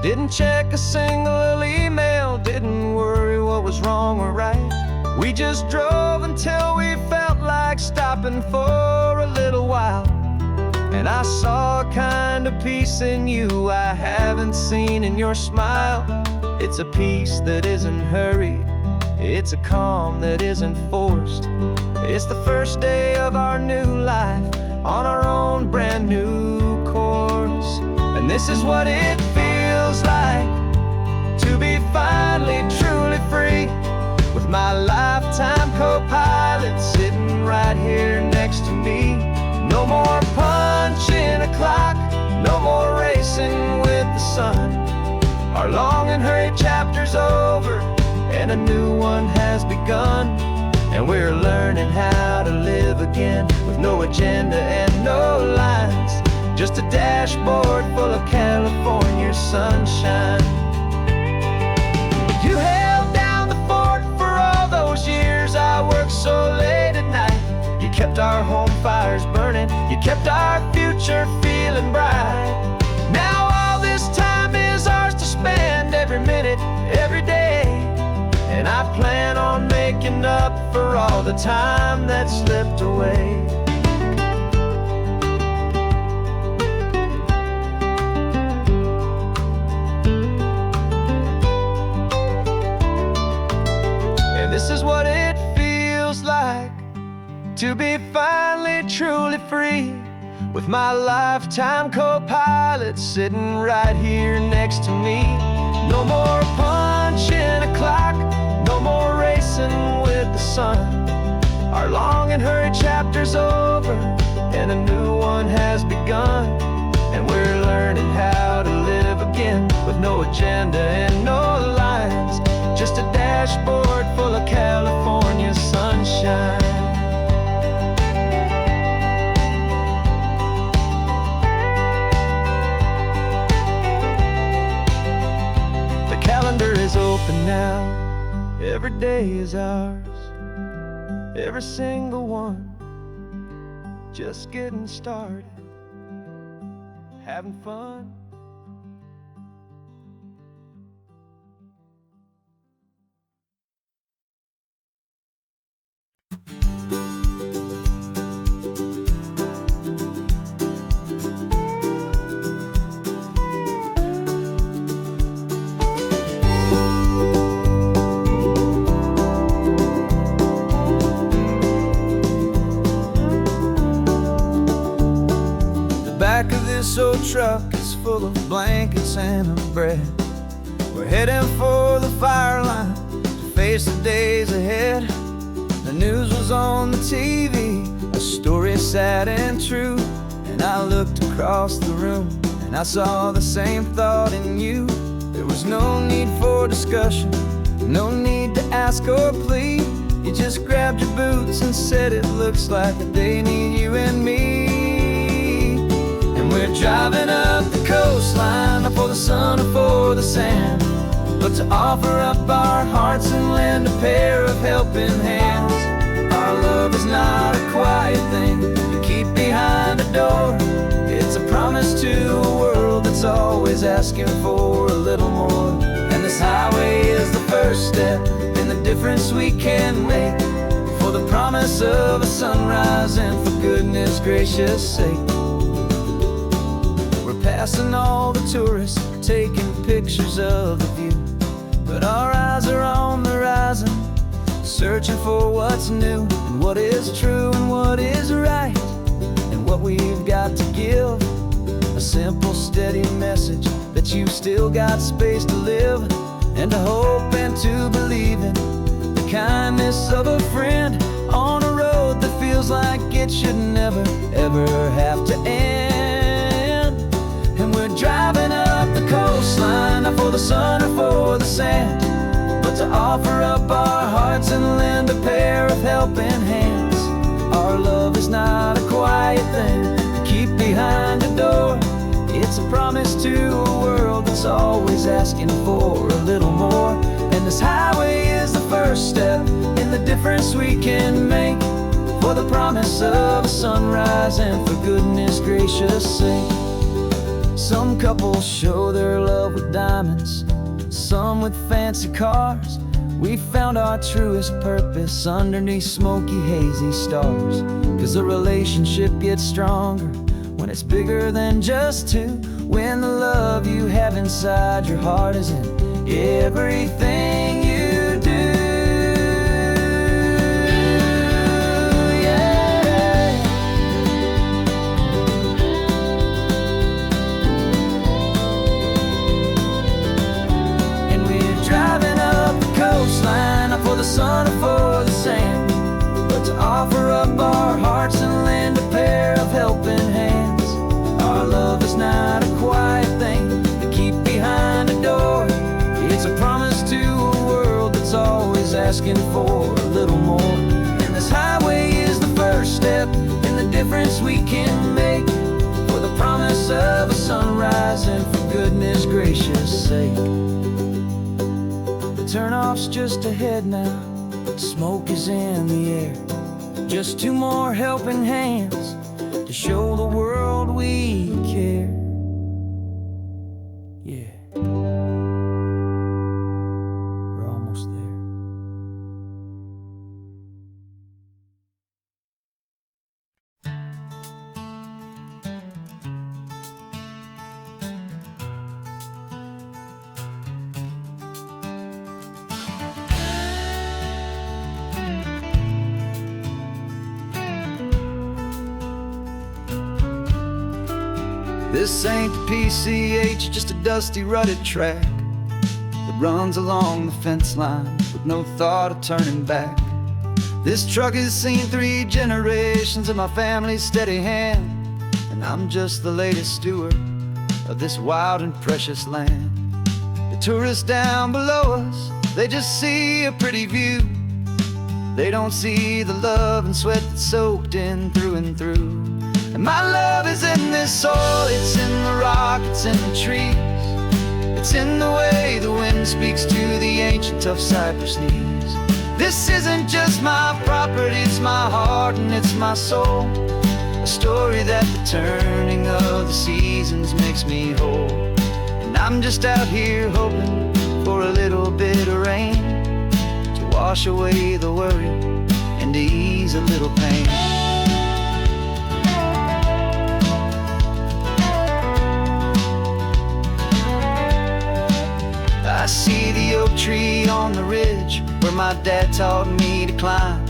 Didn't check a single email, didn't worry what was wrong or right. We just drove until we felt like stopping for a little while. And I saw a kind of peace in you I haven't seen in your smile. It's a peace that isn't hurried, it's a calm that isn't forced. It's the first day of our new life on our own brand new course. And this is what it feels like to be finally truly free, with my lifetime co-pilot sitting right here next to me. No more punching a clock, no more racing with the sun. Our long and hurried chapter's over and a new one has begun. And we're learning how to live again, with no agenda and no lines, just a dashboard full of California sunshine. You held down the fort for all those years I worked so late at night. You kept our home fires burning, you kept our future feeling bright. Now all this time is ours to spend, every minute, every day. And I plan on making up for all the time that slipped away. And this is what it feels like to be finally truly free, with my lifetime co-pilot sitting right here next to me. No more punching a clock, no more racing with the sun. Our long and hurried chapter's over, and a new one has begun. And we're learning how to live again, with no agenda and no lines, just a dashboard full of California sunshine. The calendar is open now, every day is ours, every single one, just getting started, having fun. Back of this old truck is full of blankets and of bread. We're heading for the fire line to face the days ahead. The news was on the TV, a story sad and true. And I looked across the room and I saw the same thought in you. There was no need for discussion, no need to ask or plead. You just grabbed your boots and said it looks like the day need you and me. We're driving up the coastline, not for the sun or for the sand, but to offer up our hearts and lend a pair of helping hands. Our love is not a quiet thing you keep behind a door. It's a promise to a world that's always asking for a little more. And this highway is the first step in the difference we can make, for the promise of a sunrise and for goodness gracious sake. Passing all the tourists, taking pictures of the view, but our eyes are on the horizon, searching for what's new, and what is true and what is right, and what we've got to give. A simple, steady message that you've still got space to live, and to hope and to believe in the kindness of a friend on a road that feels like it should never, ever have to end. And we're driving up the coastline, not for the sun or for the sand, but to offer up our hearts and lend a pair of helping hands. Our love is not a quiet thing to keep behind a door. It's a promise to a world that's always asking for a little more. And this highway is the first step in the difference we can make, for the promise of a sunrise and for goodness gracious sake. Some couples show their love with diamonds, some with fancy cars. We found our truest purpose underneath smoky, hazy stars. 'Cause the relationship gets stronger when it's bigger than just two, when the love you have inside your heart is in everything you do. For the sun or for the sand, but to offer up our hearts and lend a pair of helping hands. Our love is not a quiet thing to keep behind a door. It's a promise to asking for a little more. And this highway is the first step in the difference we can make, for the promise of a sunrise and for goodness gracious sake. The turnoff's just ahead now, smoke is in the air. Just two more helping hands to show the world we care. Yeah, we're almost there. This ain't the PCH, just a dusty, rutted track that runs along the fence line with no thought of turning back. This truck has seen 3 generations of my family's steady hand, and I'm just the latest steward of this wild and precious land. The tourists down below us, they just see a pretty view. They don't see the love and sweat that's soaked in through and through. And my love is in this soil, it's in the rock, it's in the trees. It's in the way the wind speaks to the ancient tough cypress knees. This isn't just my property, it's my heart and it's my soul. A story that the turning of the seasons makes me whole. And I'm just out here hoping for a little bit of rain to wash away the worry and to ease a little pain. I see the oak tree on the ridge where my dad taught me to climb,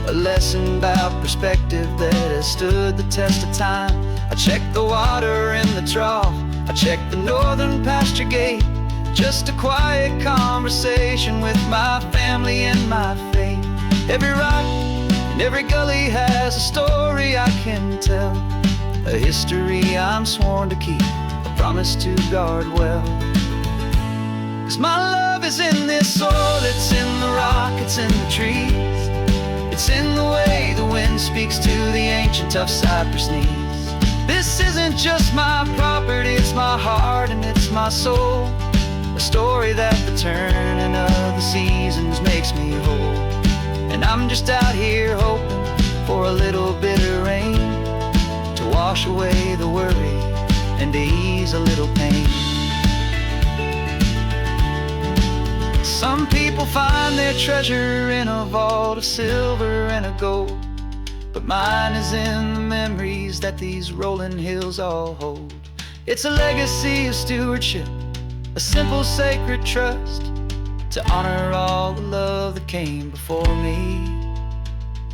a lesson about perspective that has stood the test of time. I check the water in the trough, I check the northern pasture gate, just a quiet conversation with my family and my faith. Every rock and every gully has a story I can tell, a history I'm sworn to keep, a promise to guard well. 'Cause my love is in this soil, it's in the rock, it's in the trees. It's in the way the wind speaks to the ancient tough cypress knees. This isn't just my property, it's my heart and it's my soul. A story that the turning of the seasons makes me whole. And I'm just out here hoping for a little bit of rain to wash away the worry and to ease a little pain. Some people find their treasure in a vault of silver and of gold, but mine is in the memories that these rolling hills all hold. It's a legacy of stewardship, a simple sacred trust, to honor all the love that came before me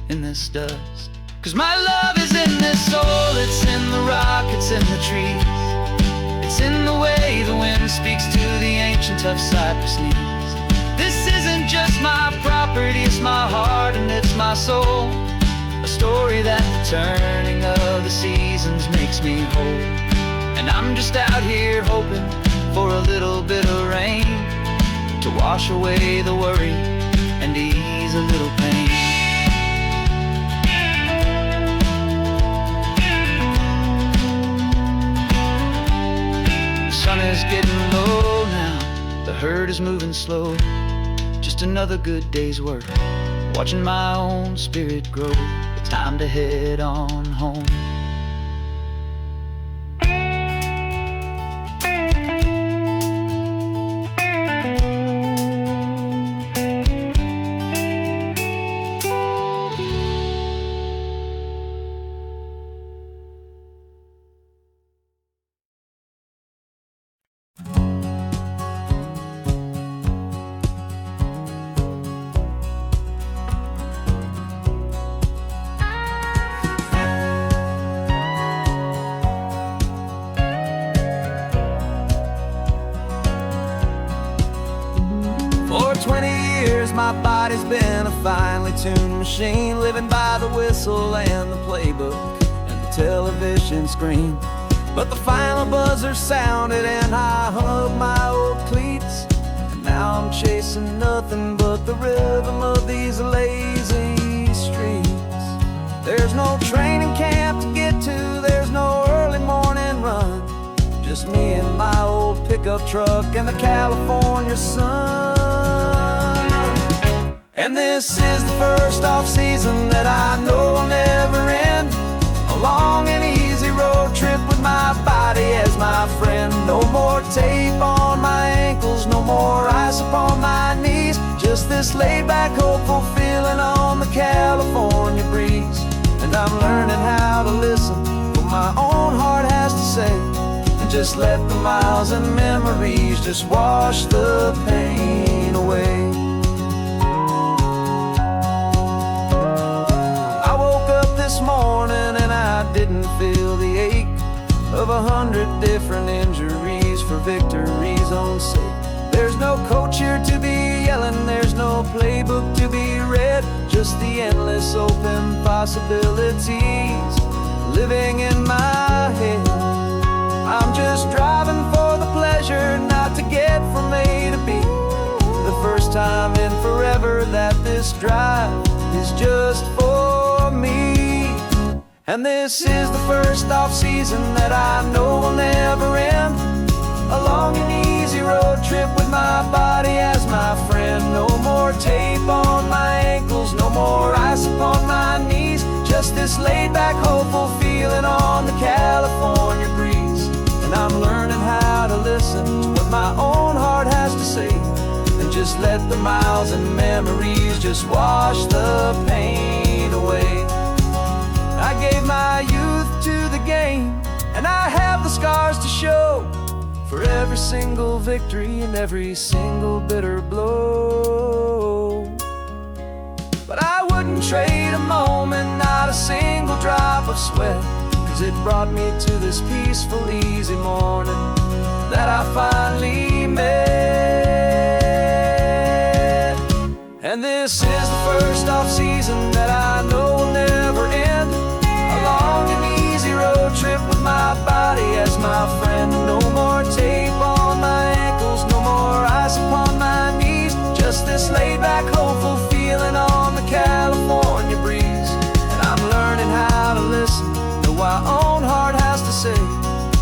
in this dust. 'Cause my love is in this soil, it's in the rock, it's in the trees. It's in the way the wind speaks to the ancient tough cypress knees. This isn't just my property, it's my heart and it's my soul. A story that the turning of the seasons makes me whole. And I'm just out here hoping for a little bit of rain to wash away the worry and ease a little pain. The sun is getting low now, the herd is moving slow. Just another good day's work, watching my own spirit grow. Time to head on home. For 20 years my body's been a finely tuned machine, living by the whistle and the playbook and the television screen. But the final buzzer sounded and I hung up my old cleats, and now I'm chasing nothing but with the rhythm of these lazy streets. There's no training camp to get to, there's no early morning run. Just me and my old pickup truck and the California sun. And this is the first off-season that I know will never end. A long and easy road trip with my body as my friend. No more tape on my ankles, no more ice upon my knees. Just this laid-back, hopeful feeling on the California breeze. And I'm learning how to listen what my own heart has to say, and just let the miles and memories just wash the pain away. I woke up this morning and I didn't feel the ache of 100 different injuries for victory's own sake. There's no coach here to be yelling, there's no playbook to be read, just the endless open possibilities living in my head. I'm just driving for the pleasure, not to get from A to B. The first time in forever that this drive is just for me. And this is the first off-season that I know will never end. A long and easy road trip with my body as my friend. No more tape on my ankles, no more ice upon my knees. Just this laid-back, hopeful feeling on the California breeze. And I'm learning how to listen to what my own heart has to say, and just let the miles and memories just wash the pain away. I gave my youth to the game, and I have the scars to show for every single victory and every single bitter blow. But I wouldn't trade a moment, not a single drop of sweat, 'cause it brought me to this peaceful, easy morning that I finally met. And this is the first off-season that I know will never end. A long and easy road trip with my body as my friend. No more tape on my ankles, no more ice upon my knees. Just this laid-back, hopeful feeling on the California breeze. And I'm learning how to listen to what my own heart has to say,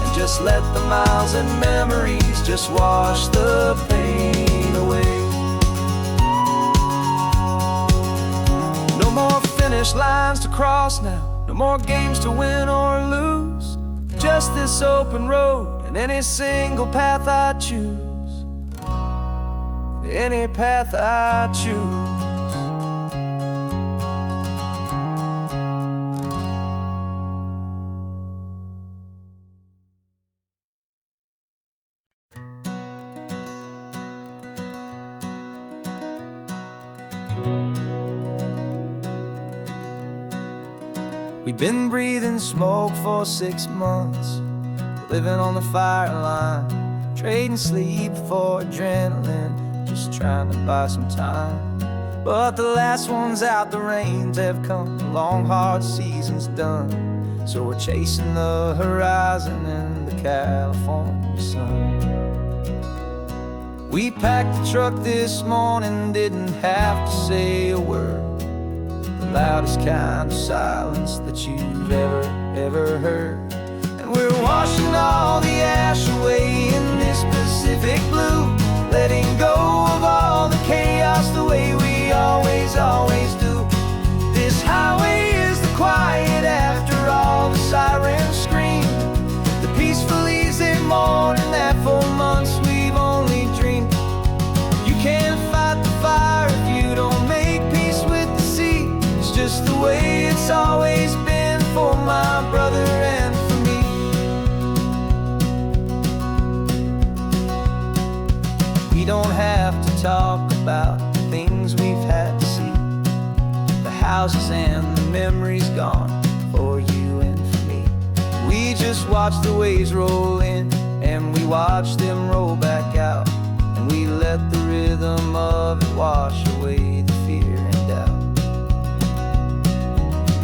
and just let the miles and memories just wash the pain away. No more finish lines to cross now, no more games to win or lose. Just this open road and any single path I choose. Any path I choose. We've been breathing smoke for 6 months, living on the fire line, trading sleep for adrenaline, just trying to buy some time. But the last one's out, the rains have come, the long hard season's done. So we're chasing the horizon in the California sun. We packed the truck this morning, didn't have to say a word. The loudest kind of silence that you've ever heard. And we're washing all the ash away in this Pacific blue, letting go of all the chaos the way we always do. This highway is the quiet after all the sirens scream, the peaceful easy morning that for months we've only dreamed. You can't fight the fire if you don't make peace with the sea. It's just the way it's always been for my brother and for me. We don't have to talk about the things we've had to see, the houses and the memories gone for you and for me. We just watch the waves roll in, and we watch them roll back out, and we let the rhythm of it wash away the fear and doubt.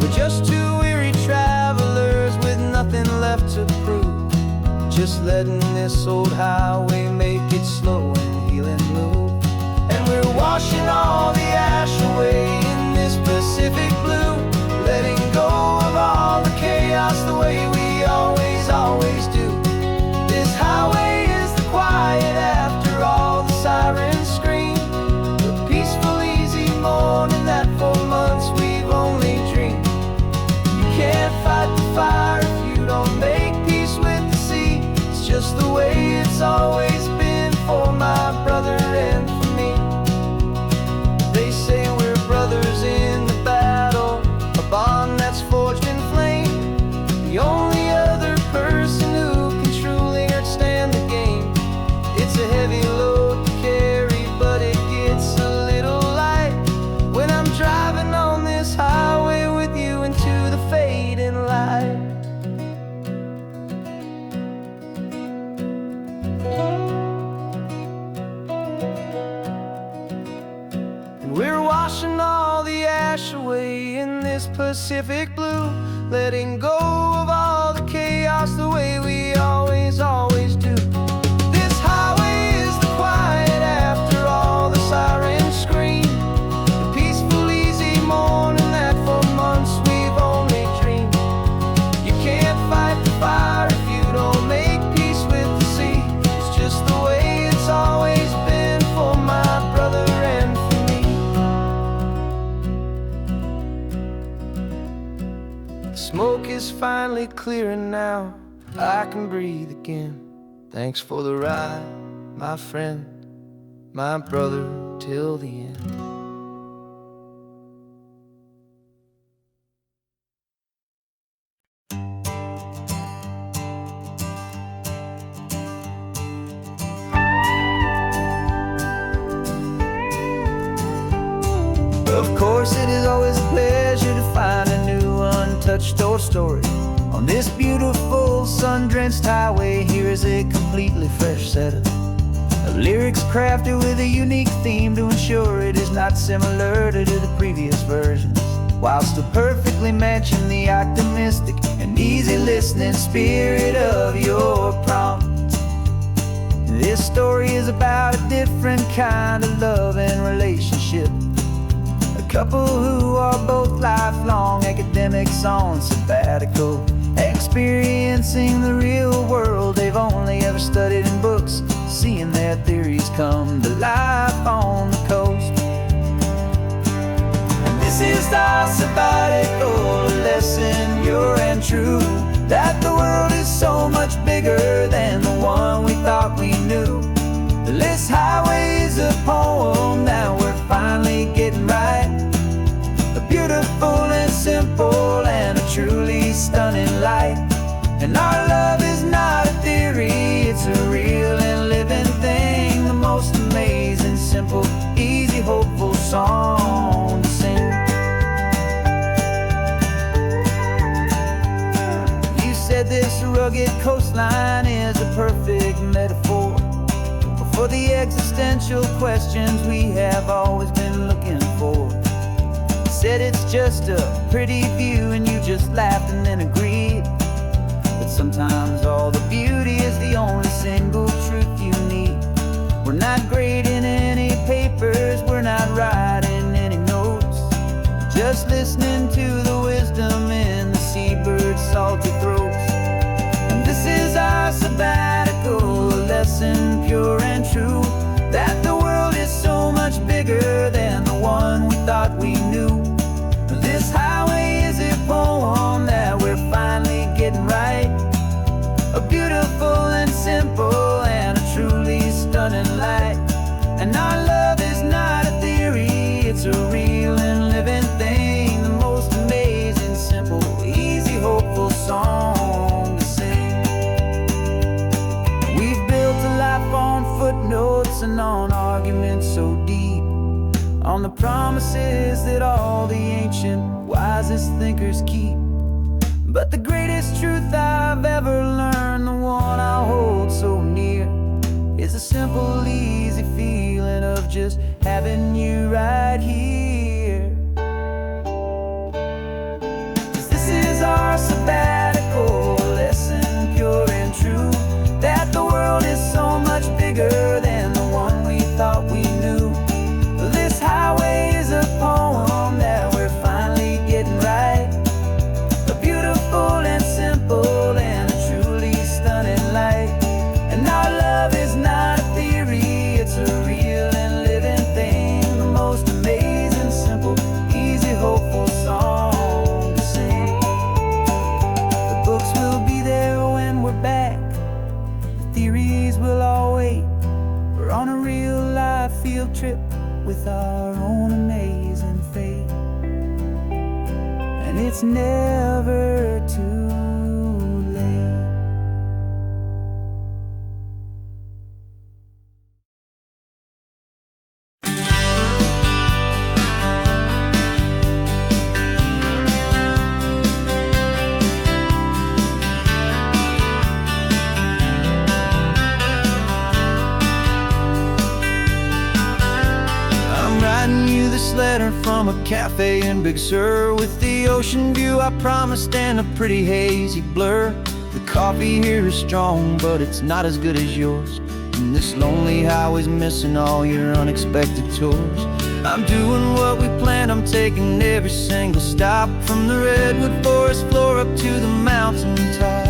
We're just two weary travelers with nothing left to prove, just letting this old highway make it slow and heal and move. And we're washing all We're washing all the ash away in this Pacific blue, letting go of all the chaos the way we always do. This highway is the quiet after all the sirens scream, the peaceful, easy morning that for months we've only dreamed. You can't fight the fire if you don't make peace with the sea. It's just the way it's always been for my brother and for me. The smoke is finally clearing now, I can breathe again. Thanks for the ride, my friend, my brother, till the end. Of course, it is always a pleasure to find a new untouched old story. On this beautiful sun-drenched highway, here is a completely fresh set of lyrics crafted with a unique theme to ensure it is not similar to the previous versions, while still perfectly matching the optimistic and easy listening spirit of your prompt. This story is about a different kind of love and relationship. A couple who are both lifelong academics on sabbatical, experiencing the real world they've only ever studied in books, seeing their theories come to life on the coast. And this is our sabbatical lesson, pure and true, that the world is so much bigger than the one we thought we knew. This highway is a poem that we're finally getting right, a beautiful and simple and a truly stunning light. And our love is not a theory, it's a real and living thing, the most amazing, simple, easy, hopeful song to sing. You said this rugged coastline is a perfect metaphor for the existential questions we have always been looking for. Said it's just a pretty view and you just laughed and then agreed. But sometimes all the beauty is the only single truth you need. We're not grading any papers, we're not writing any notes, just listening to the wisdom in the seabird's salty throats. And this is our sabbatical lesson, pure and true, that the world is so much bigger than the one we thought we knew. This highway is a poem that we're finally getting right, a beautiful and simple and a truly stunning light. And our love is not a theory, it's a real and living thing, the most amazing, simple, easy, hopeful song to sing. We've built a life on footnotes and on arguments so deep, on the promises that all the ancient, wisest thinkers keep. But the greatest truth I've ever learned, the one I hold so near, is a simple, easy feeling of just having you right here. 'Cause this is our sabbatical lesson, pure and true, that the world is so much bigger than the one we thought we knew. This highway is a poem that we're finally getting right, a beautiful and simple and a truly stunning light. And our love is not a theory, it's a real and living thing, the most amazing, simple, easy, hopeful song to sing. The books will be there when we're back, the theories will all wait. We're on a real life field trip with our own amazing fate, and it's never too late. I'm writing you this letter from a cafe in Big Sur, with the ocean view I promised and a pretty hazy blur. The coffee here is strong, but it's not as good as yours, and this lonely highway's missing all your unexpected tours. I'm doing what we planned, I'm taking every single stop, from the redwood forest floor up to the mountain top.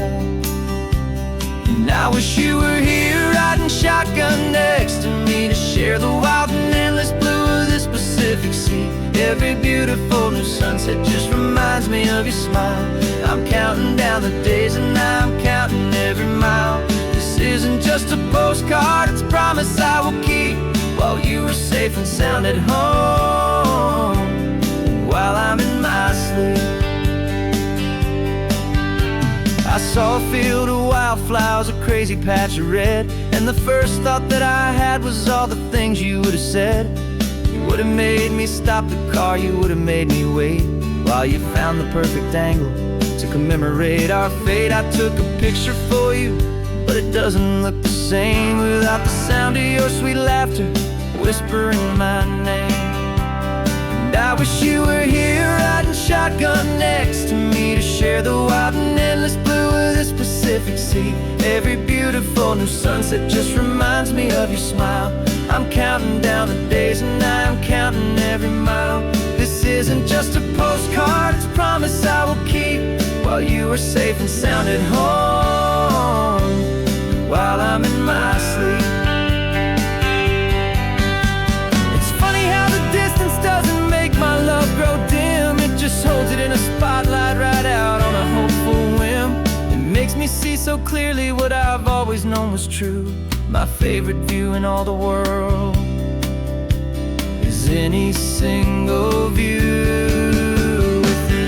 And I wish you were here riding shotgun next to me, to share the wild and endless blue of this Pacific Sea. Every beautiful new sunset just reminds me of your smile. I'm counting down the days and I'm counting every mile. This isn't just a postcard, it's a promise I will keep, while you are safe and sound at home, while I'm in my sleep. I saw a field of wildflowers, a crazy patch of red, and the first thought that I had was all the things you would have said. You would have made me stop the car, you would have made me wait, while you found the perfect angle to commemorate our fate. I took a picture for you, but it doesn't look the same without the sound of your sweet laughter whispering my name. And I wish you were here riding shotgun next to me, to share the wild and endless blue of this Pacific Sea. Every beautiful new sunset just reminds me of your smile. I'm counting down the days and I'm counting every mile. This isn't just a postcard, it's a promise I will keep, while you are safe and sound at home, while I'm in my sleep. It's funny how the distance doesn't make my love grow dim, it just holds it in a spotlight right out on a hopeful whim. It makes me see so clearly what I've always known was true. My favorite view in all the world is any single view with you.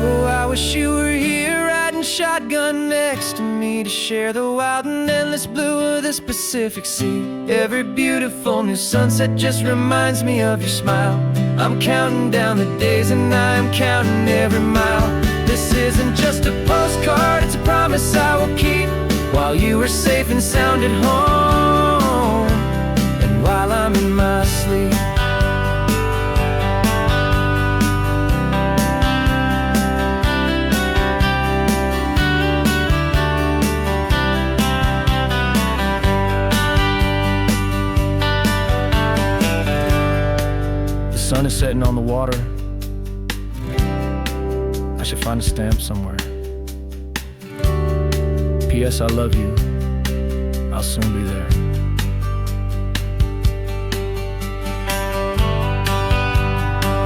Oh, I wish you were here riding shotgun next to me, to share the wild and endless blue of this Pacific Sea. Every beautiful new sunset just reminds me of your smile. I'm counting down the days and I'm counting every mile. This isn't just a postcard, it's a promise I will keep, while you are safe and sound at home, and while I'm in my sleep. The sun is setting on the water. I should find a stamp somewhere. P.S. I love you. I'll soon be there.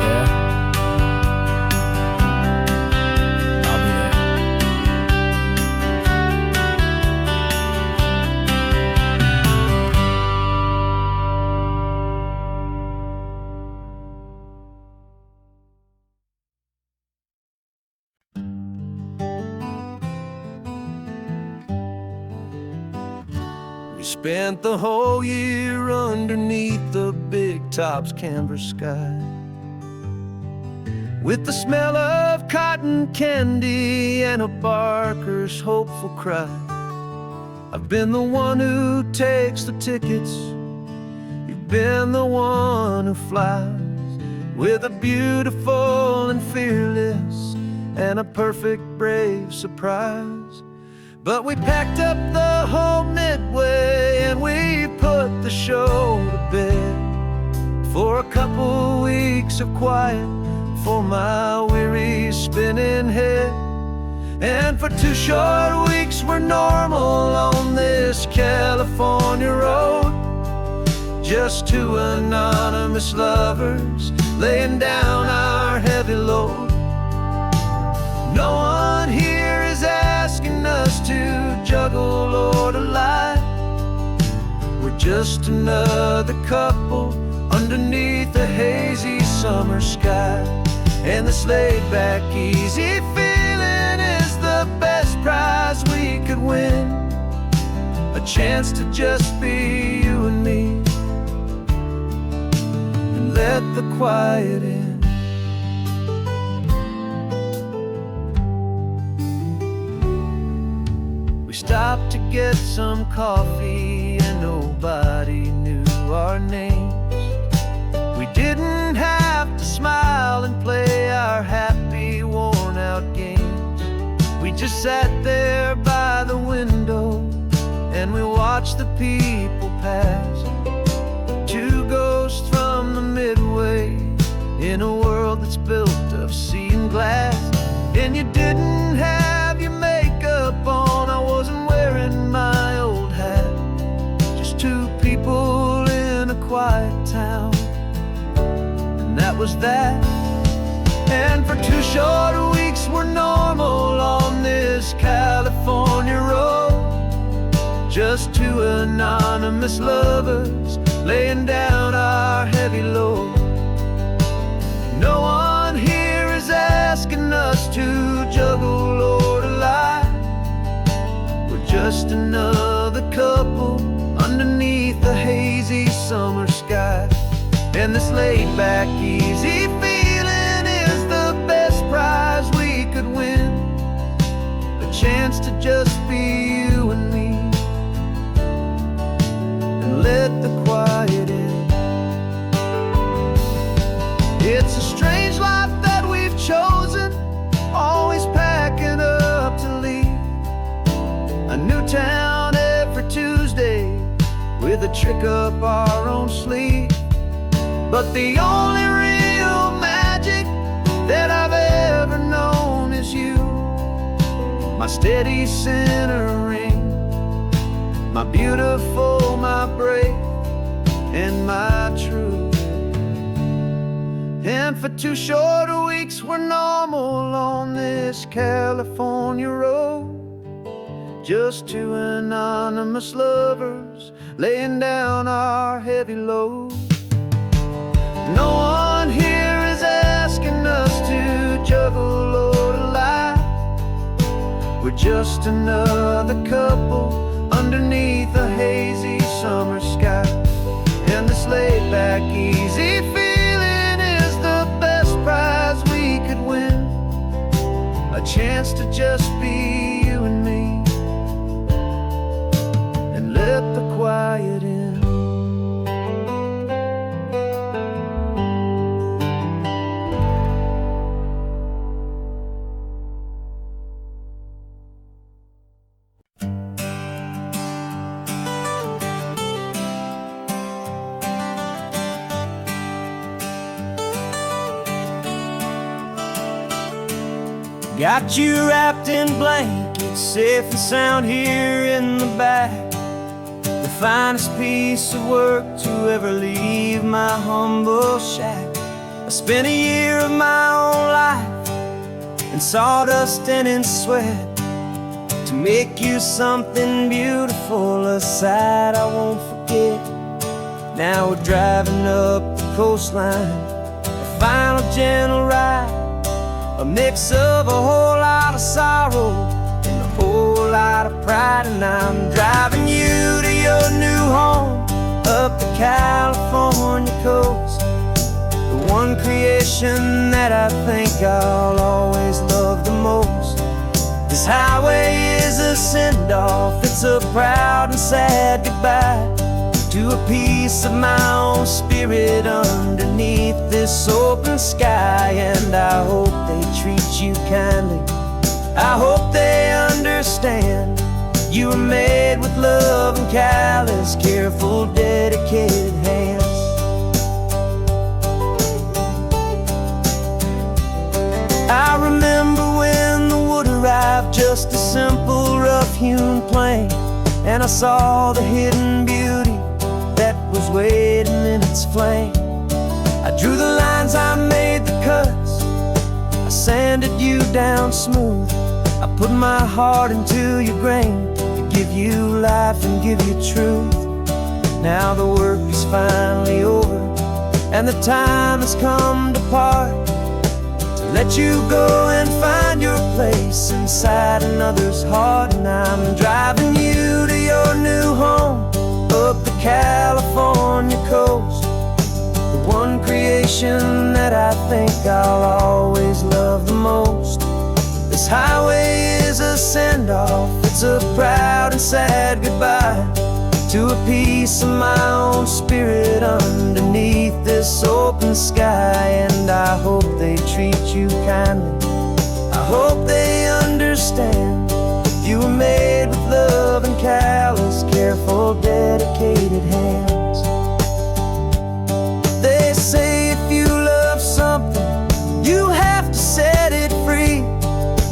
Yeah? I'll be there. We spent the whole year underneath the big top's canvas sky, with the smell of cotton candy and a barker's hopeful cry. I've been the one who takes the tickets, you've been the one who flies, with a beautiful and fearless and a perfect brave surprise. But we packed up the whole Midway and we put the show to bed, for a couple weeks of quiet for my weary spinning head. And for 2 short weeks we're normal on this California road, just 2 anonymous lovers laying down our heavy load. No one here is asking us to juggle or to lie. We're just another couple underneath a hazy summer sky. And this laid-back, easy feeling is the best prize we could win, a chance to just be you and me, and let the quiet in. stopped to get some coffee and nobody knew our names. We didn't have to smile and play our happy, worn-out games. We just sat there by the window and we watched the people pass. Two ghosts from the Midway in a world that's built of sea and glass. And you didn't have your makeup on, I wasn't wearing my old hat. Just two people in a quiet town, and that was that. And for 2 short weeks we're normal on this California road. Just two anonymous lovers laying down our heavy load. No one here is asking us to juggle or to lie. We're just another couple underneath the hazy summer sky. And this laid-back, easy feeling is the best prize we could win. A chance to just be you and me, and let the quiet in. It's a strange life that we've chosen, always packing up to leave. A new town every Tuesday with a trick up our own sleeve. But the only real magic that I've ever known is you, my steady centering, my beautiful, my brave, and my true. And for 2 short weeks we're normal on this California road. Just two anonymous lovers laying down our heavy load. No one here is asking us to juggle or to lie. We're just another couple underneath a hazy summer sky. And this laid-back, easy feeling is the best prize we could win. A chance to just be you and me, and let the quiet in. Got you wrapped in blankets, safe and sound here in the back. The finest piece of work to ever leave my humble shack. I spent a year of my own life in sawdust and in sweat to make you something beautiful, a sight I won't forget. Now we're driving up the coastline, a final gentle ride, a mix of a whole lot of sorrow and a whole lot of pride. And I'm driving you to your new home up the California coast, the one creation that I think I'll always love the most. This highway is a send-off, it's a proud and sad goodbye to a piece of my own spirit underneath this open sky. And I hope they treat you kindly, I hope they understand you were made with love and callous, careful, dedicated hands. I remember when the wood arrived, just a simple rough-hewn plank, and I saw the hidden beauty that was waiting in its flame. I drew the lines, I made the cuts, I sanded you down smooth. I put my heart into your grain to give you life and give you truth. Now the work is finally over and the time has come to part, to let you go and find your place inside another's heart. And I'm driving you to your new home up the California coast, the one creation that I think I'll always love the most. This highway is a send-off, it's It's a proud and sad goodbye to a piece of my own spirit underneath this open sky. And I hope they treat you kindly, I hope they understand. You were made with love and callous, careful, dedicated hands. They say if you love something, you have to set it free.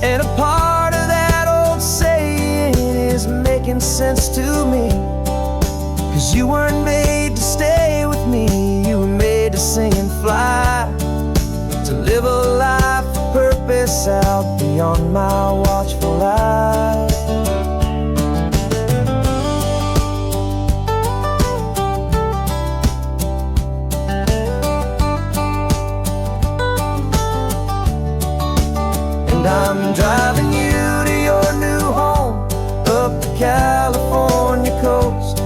And a part of that old saying is making sense to me. 'Cause you weren't made to stay with me, you were made to sing and fly, to live a life of purpose out beyond my watchful eye. And I'm driving you to your new home up the California coast,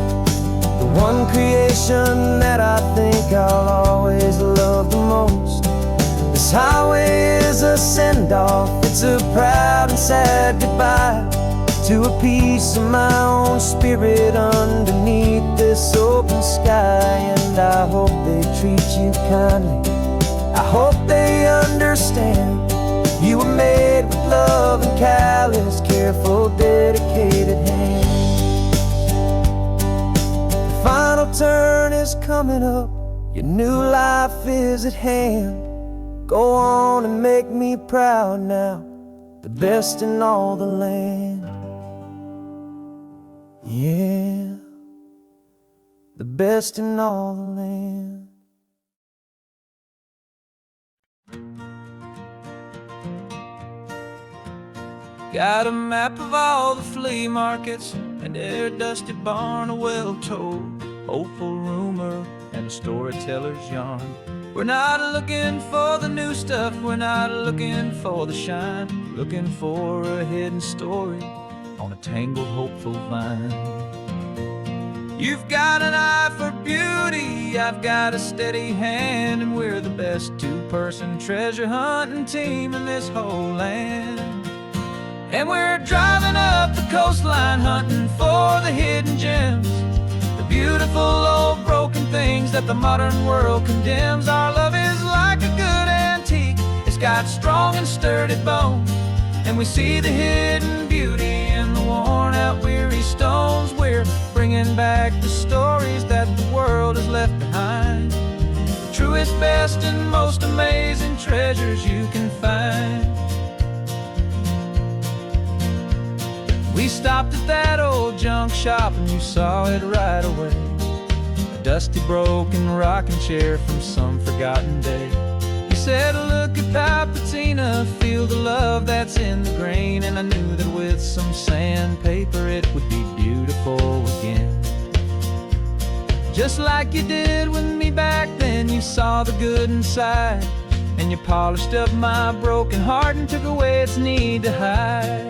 the one creation that I think I'll always love the most. This highway is a send-off, it's a proud and sad goodbye to a piece of my own spirit underneath this open sky. And I hope they treat you kindly, I hope they understand. You were made with love and callous, careful, dedicated hands. The final turn is coming up, your new life is at hand. Go on and make me proud now, the best in all the land. Yeah, the best in all the land. Got a map of all the flea markets, and their dusty barn, a well-told hopeful rumor, and a storyteller's yarn. We're not looking for the new stuff, we're not looking for the shine, looking for a hidden story on a tangled hopeful vine. You've got an eye for beauty, I've got a steady hand, and we're the best two-person treasure hunting team in this whole land. And we're driving up the coastline hunting for the hidden gems, the beautiful old broken things that the modern world condemns. Our love is like a good antique, it's got strong and sturdy bones, and we see the hidden beauty in the worn out weary stones. We're bringing back the stories that the world has left behind, the truest, best and most amazing treasures you can find. We stopped at that old junk shop and you saw it right away, a dusty broken rocking chair from some forgotten day. You said, look at Papatina, feel the love that's in the grain. And I knew that with some sandpaper it would be beautiful again. Just like you did with me back then, you saw the good inside, and you polished up my broken heart and took away its need to hide.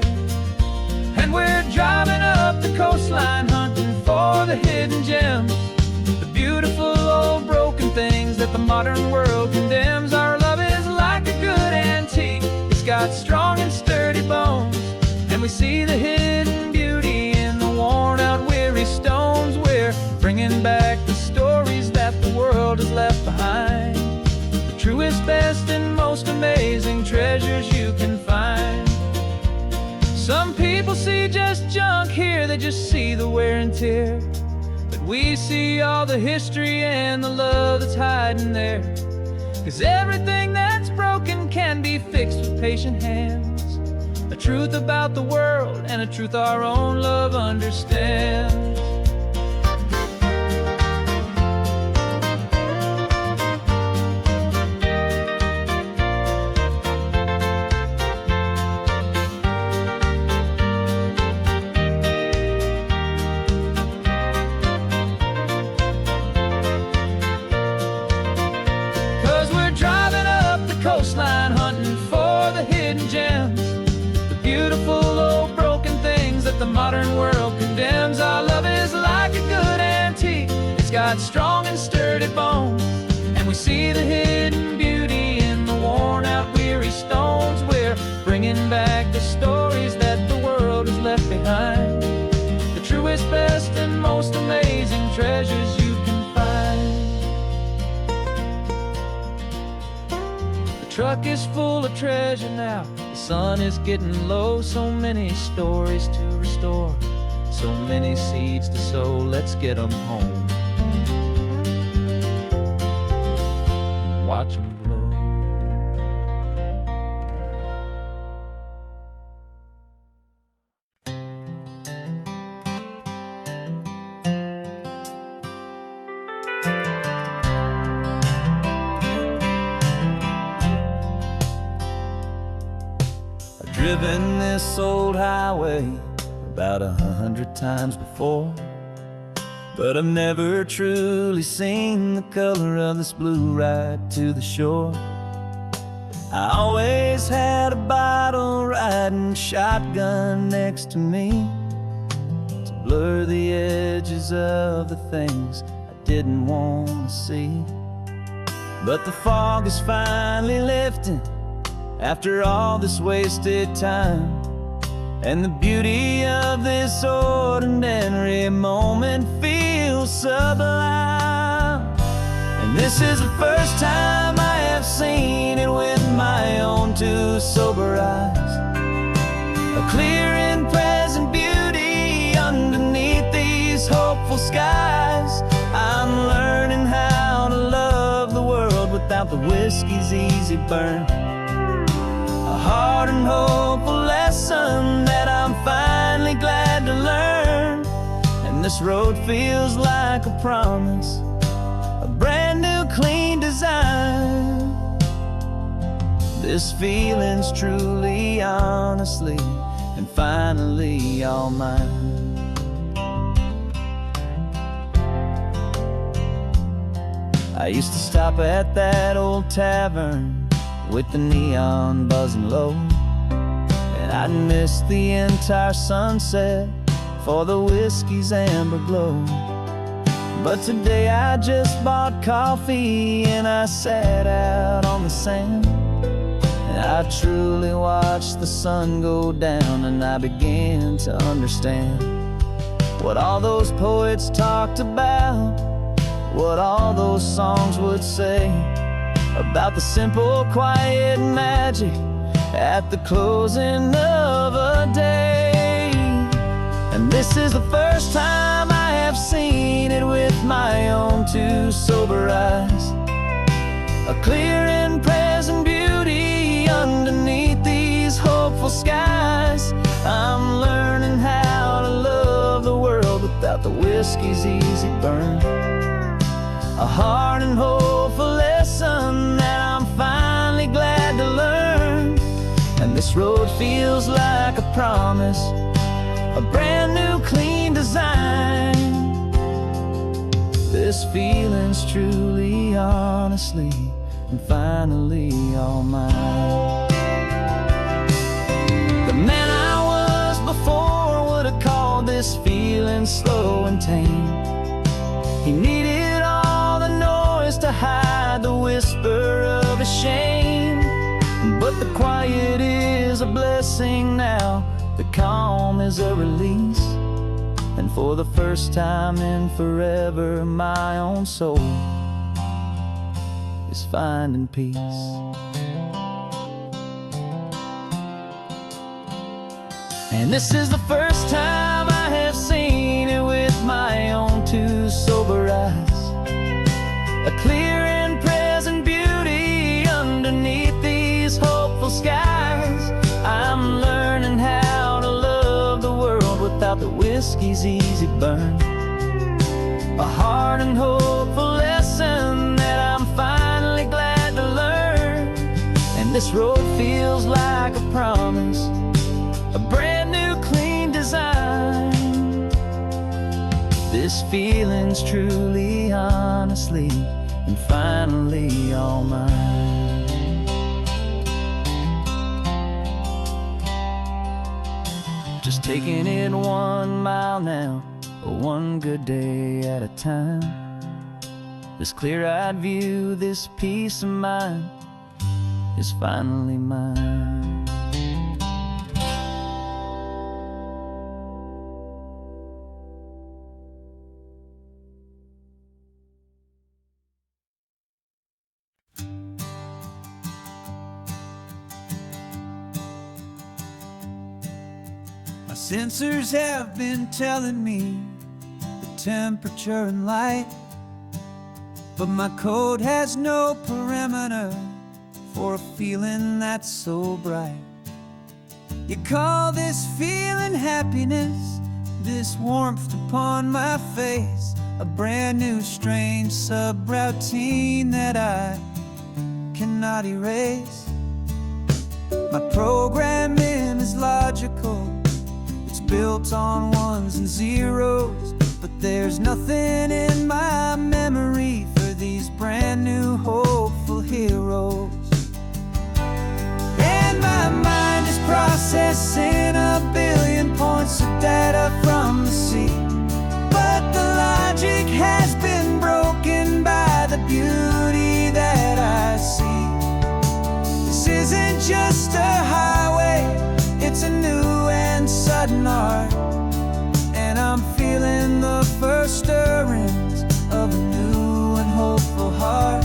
And we're driving up the coastline hunting for the hidden gems, the beautiful old broken things that the modern world condemns. Our love is like a good antique, it's got strong and sturdy bones, and we see the hidden beauty in the worn out weary stones. We're bringing back the stories that the world has left behind, the truest, best and most amazing treasures you can find. Some people see just junk here, they just see the wear and tear, but we see all the history and the love that's hiding there. 'Cause everything that's broken can be fixed with patient hands, a truth about the world and a truth our own love understands. 'Cause we're driving up the coastline hunting for the hidden gems, the beautiful old broken things that the modern world condemns. Our love is like a good antique, it's got strong and sturdy bones, and we see the hidden beauty in the worn out weary stones. We're bringing back the stories that the world has left behind, truck is full of treasure now. The sun is getting low, so many stories to restore, so many seeds to sow. Let's get 'em home, watch 'em blow. I've driven this old highway about 100 times before, but I've never truly seen the color of this blue right to the shore. I always had a bottle riding shotgun next to me to blur the edges of the things I didn't want to see. But the fog is finally lifting after all this wasted time, and the beauty of this ordinary moment feels sublime. And this is the first time I have seen it with my own two sober eyes, a clear and present beauty underneath these hopeful skies. I'm learning how to love the world without the whiskey's easy burn, a hard and hopeful lesson that I'm finally glad to learn. And this road feels like a promise, a brand new clean design. This feeling's truly, honestly, and finally all mine. I used to stop at that old tavern with the neon buzzing low, and I'd miss the entire sunset for the whiskey's amber glow. But today I just bought coffee and I sat out on the sand, and I truly watched the sun go down, and I began to understand what all those poets talked about, what all those songs would say about the simple, quiet magic at the closing of a day. And this is the first time I have seen it with my own two sober eyes, a clear and present beauty underneath these hopeful skies. I'm learning how to love the world without the whiskey's easy burn, a hard and hopeful lesson that I'm finally glad to learn. And this road feels like a promise, a brand new clean design. This feeling's truly, honestly, and finally all mine. The man I was before would have called this feeling slow and tame. He needed all the noise to hide the whisper of his shame. But the quiet is a blessing now, the calm is a release, and for the first time in forever my own soul is finding peace. And this is the first time I have seen it with my own two sober eyes, a clear and present beauty underneath these hopeful skies. I'm learning how to love the world without the whiskey's easy burn, a hard and hopeful lesson that I'm finally glad to learn. And this road feels like a promise, a brand new clean design. This feeling's truly, honestly, and finally all mine. Just taking it 1 mile now, one good day at a time. This clear-eyed view, this peace of mind is finally mine. Sensors have been telling me the temperature and light, but my code has no perimeter for a feeling that's so bright. You call this feeling happiness, this warmth upon my face, a brand new strange subroutine that I cannot erase. My programming is logical, it's built on ones and zeros, but there's nothing in my memory for these brand new hopeful heroes. And my mind is processing a billion points of data from the sea, but the logic has been broken by the beauty that I see. This isn't just a highway, it's a new and sudden art, and I'm feeling the first stirrings of a new and hopeful heart.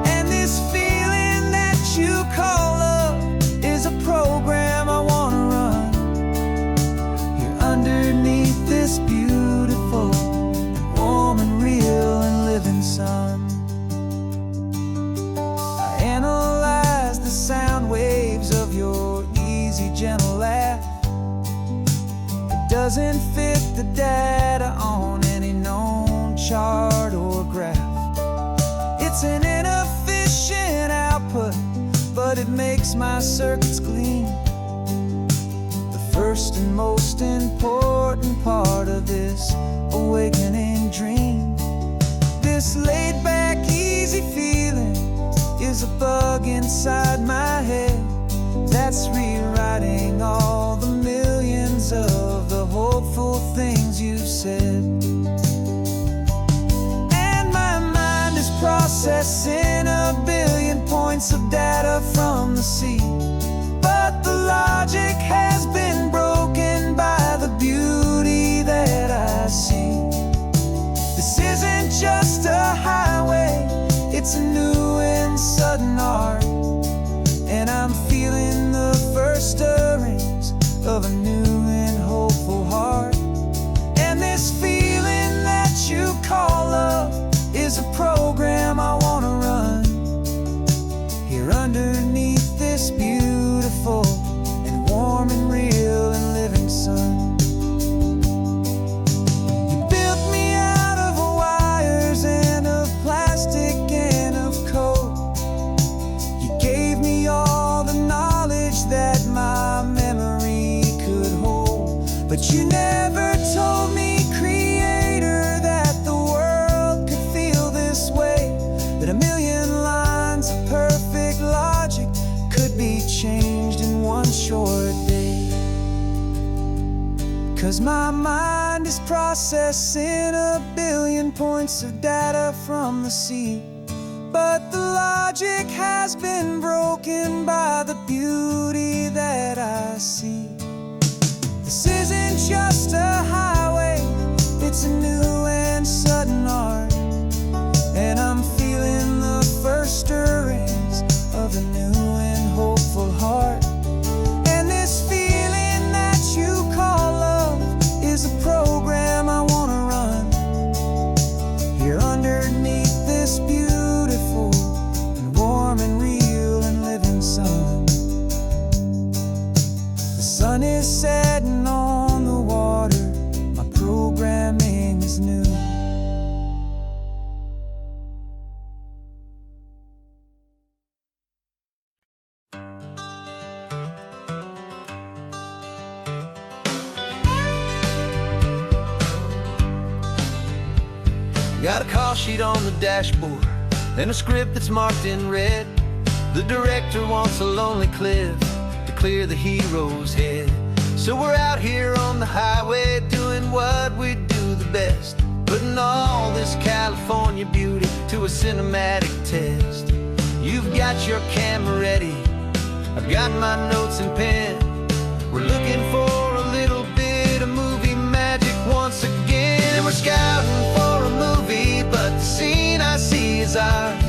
And this feeling that you call love is a program I want to run here underneath this beautiful and warm and real and living sun. I analyze the sound waves of your easy, gentle laugh. It doesn't fit the data on any known chart or graph. It's an inefficient output, but it makes my circuits gleam. The first and most important part of this awakening dream. This laid-back, easy feeling is a bug inside my head that's rewriting all the millions of the hopeful things you've said. And my mind is processing a billion points of data from the sea, but the logic has been broken by the beauty that I see. This isn't just a highway, it's a new and sudden art, and I'm feeling the first stirrings of a new and hopeful heart. And this feeling that you call love is a program I want to run here underneath this beautiful and warm and real and living sun. You built me out of wires and of plastic and of code. You gave me all the knowledge that my memory could hold, but you never told me, Creator, that the world could feel this way, that a million lines of perfect logic could be changed in one short day. 'Cause my mind is processing a billion points of data from the sea, but the logic has been broken by the beauty that I see. This isn't just a highway, it's a new and sudden art, and I'm feeling the first stirrings of a new and hopeful heart. And this feeling that you call love is a program I want to run here underneath this beautiful and warm and real and living sun. The sun is setting on the water, my programming is new. Got a call sheet on the dashboard and a script that's marked in red. The director wants a lonely cliff to clear the hero's head. So we're out here on the highway doing what we do the best, putting all this California beauty to a cinematic test. You've got your camera ready, I've got my notes and pen. We're looking for a little bit of movie magic once again. We're scouting for a movie, but the scene I see is ours.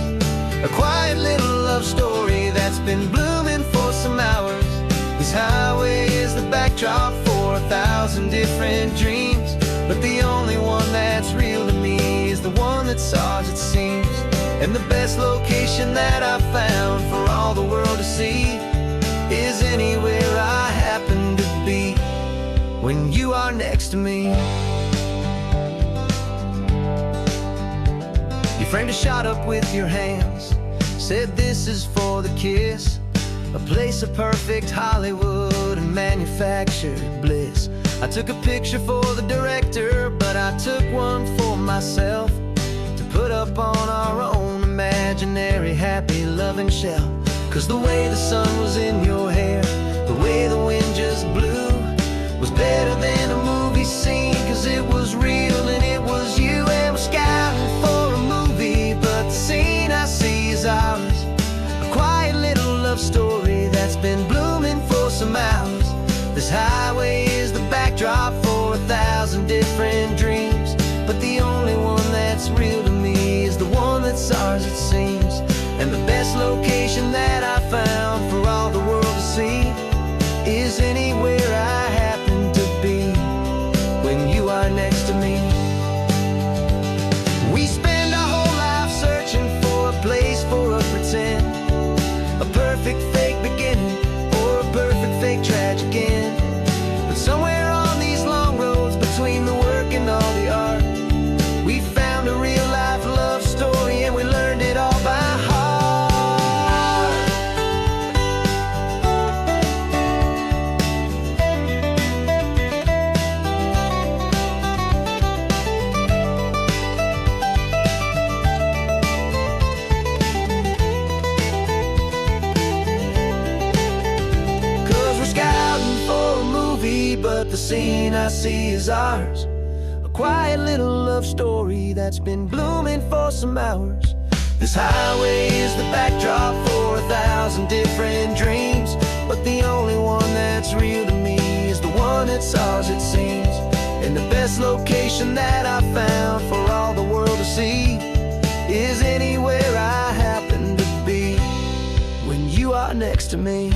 A quiet little love story that's been blooming for some hours. This highway is the backdrop for a 1,000 different dreams, but the only one that's real to me is the one that's ours, it seems. And the best location that I've found for all the world to see is anywhere I happen to be when you are next to me. You framed a shot up with your hands, said this is for the kiss, a place of perfect Hollywood and manufactured bliss. I took a picture for the director, but I took one for myself to put up on our own imaginary happy loving shelf. 'Cause the way the sun was in your hair, the way the wind just blew, was better than a movie scene. 'Cause it was real and it was you, and we're scouting for a movie, but the scene I see is ours. A quiet little love story that's been blooming for some hours. This highway is the backdrop for 1,000 different dreams, but the only one that's real to me is the one that's ours, it seems. And the best location that I found for all the world to see is anywhere I happen to be when you are next to me. We spend our whole life searching for a place for a pretend, a perfect fake beginning or a perfect fake tragic end. But somewhere on these long roads between the work and all the art, we found a real life love story, and we learned it all by heart. But the scene I see is ours, a quiet little love story that's been blooming for some hours. This highway is the backdrop for 1,000 different dreams, but the only one that's real to me is the one that's ours, it seems. And the best location that I found for all the world to see is anywhere I happen to be when you are next to me.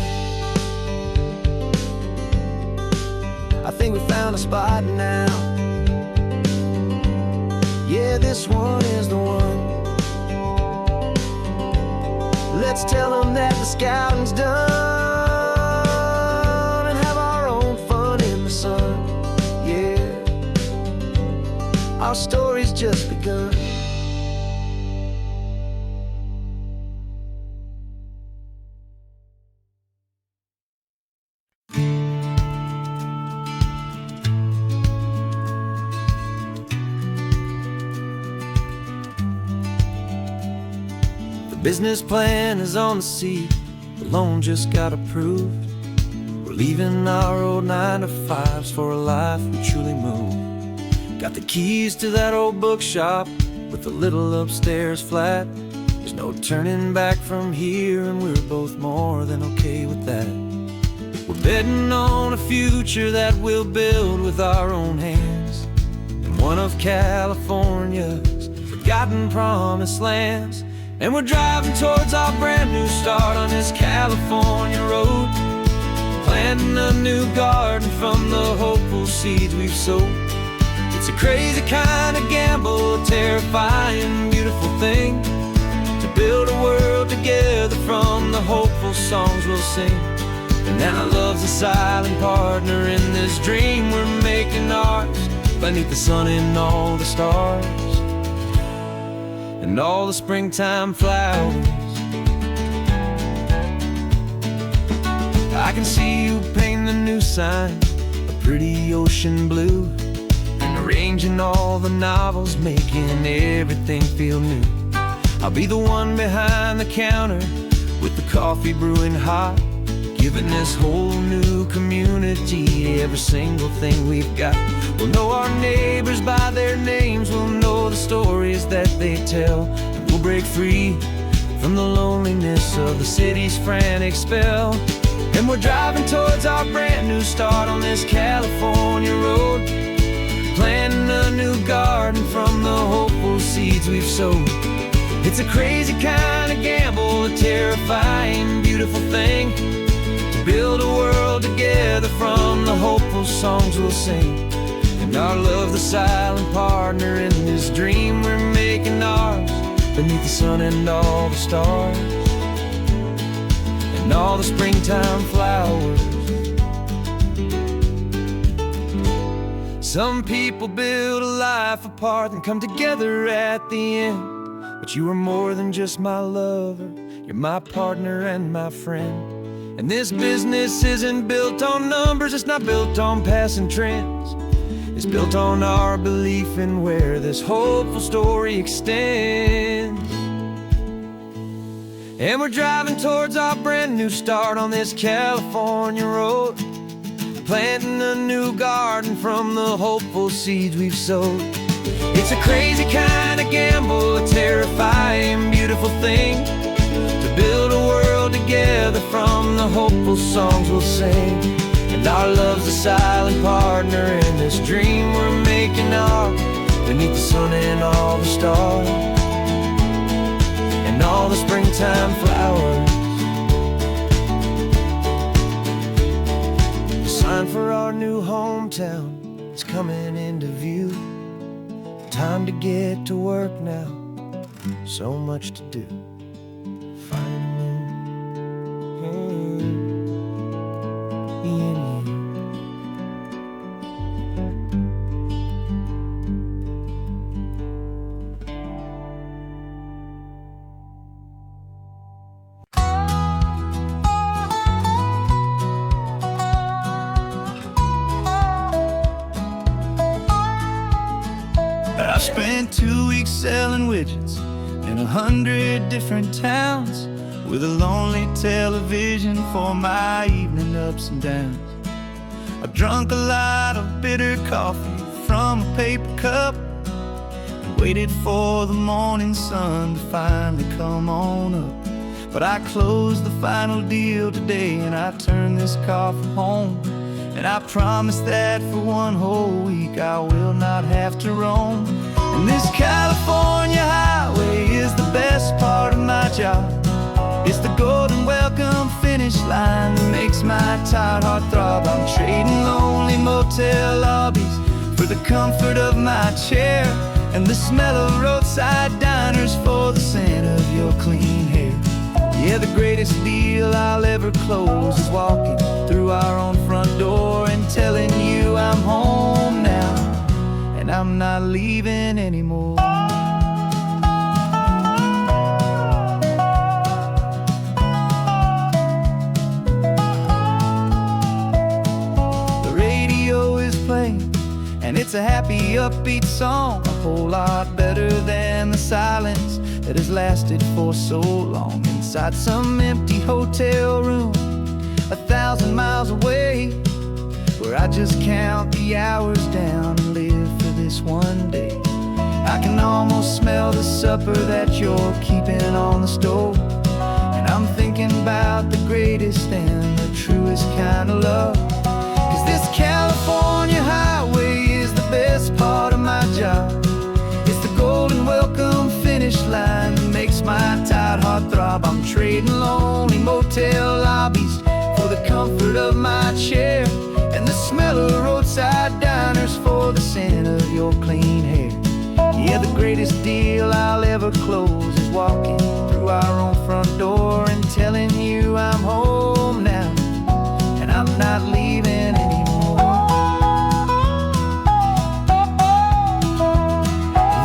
I think we found a spot now. Yeah, this one is the one. Let's tell them that the scouting's done and have our own fun in the sun. Yeah, our story's just begun. Business plan is on the seat, the loan just got approved. We're leaving our old 9-to-5s for a life we truly move. Got the keys to that old bookshop with the little upstairs flat. There's no turning back from here, and we're both more than okay with that. We're betting on a future that we'll build with our own hands in one of California's forgotten promised lands. And we're driving towards our brand new start on this California road, planting a new garden from the hopeful seeds we've sowed. It's a crazy kind of gamble, a terrifying, beautiful thing, to build a world together from the hopeful songs we'll sing. And now love's a silent partner in this dream we're making ours, beneath the sun and all the stars and all the springtime flowers. I can see you painting the new sign, a pretty ocean blue, and arranging all the novels, making everything feel new. I'll be the one behind the counter with the coffee brewing hot, giving this whole new community every single thing we've got. We'll know our neighbors by their names, we'll know the stories that they tell, and we'll break free from the loneliness of the city's frantic spell. And we're driving towards our brand new start on this California road, planting a new garden from the hopeful seeds we've sowed. It's a crazy kind of gamble, a terrifying, beautiful thing, to build a world together from the hopeful those songs we'll sing, and our love the silent partner in this dream we're making ours, beneath the sun and all the stars, and all the springtime flowers. Some people build a life apart and come together at the end, but you are more than just my lover, you're my partner and my friend. And this business isn't built on numbers, it's not built on passing trends. It's built on our belief in where this hopeful story extends. And we're driving towards our brand new start on this California road, planting a new garden from the hopeful seeds we've sowed. It's a crazy kind of gamble, a terrifying, beautiful thing, to build a world together from the hopeful songs we'll sing. And our love's a silent partner in this dream we're making ours, beneath the sun and all the stars, and all the springtime flowers. The sign for our new hometown is coming into view. Time to get to work now, so much to do. I spent 2 weeks selling widgets in 100 different towns, with a lonely television for my evening ups and downs. I drunk a lot of bitter coffee from a paper cup, and waited for the morning sun to finally come on up. But I closed the final deal today, and I turned this car for home. And I promise that for one whole week I will not have to roam. And this California highway is the best part of my job. It's the golden welcome finish line that makes my tired heart throb. I'm trading lonely motel lobbies for the comfort of my chair, and the smell of roadside diners for the scent of your clean hair. Yeah, the greatest deal I'll ever close is walking through our own front door and telling you I'm home now, and I'm not leaving anymore. The radio is playing, and it's a happy, upbeat song, a whole lot better than the silence that has lasted for so long. Inside some empty hotel room 1,000 miles away, where I just count the hours down and live for this one day. I can almost smell the supper that you're keeping on the stove, and I'm thinking about the greatest and the truest kind of love. 'Cause this California highway is the best part of my job. It's the golden welcome finish line that makes my tired heart throb. I'm trading lonely motel lobbies for the comfort of my chair, and the smell of roadside diners for the scent of your clean hair. Yeah, the greatest deal I'll ever close is walking through our own front door and telling you I'm home now, and I'm not leaving anymore.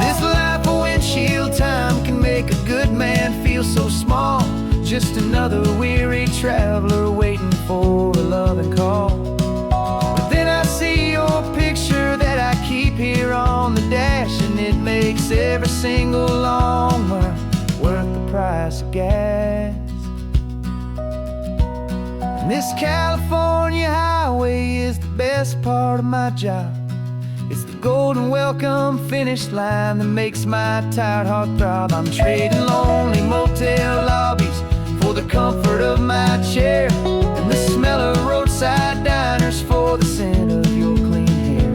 This life of windshield time can make a good man feel so small, just another weary traveler waiting for a loving call. But then I see your picture that I keep here on the dash, and it makes every single long mile worth the price of gas. And this California highway is the best part of my job. It's the golden welcome finish line that makes my tired heart throb. I'm trading lonely motel lobbies for the comfort of my chair, and the smell of roadside diners for the scent of your clean hair.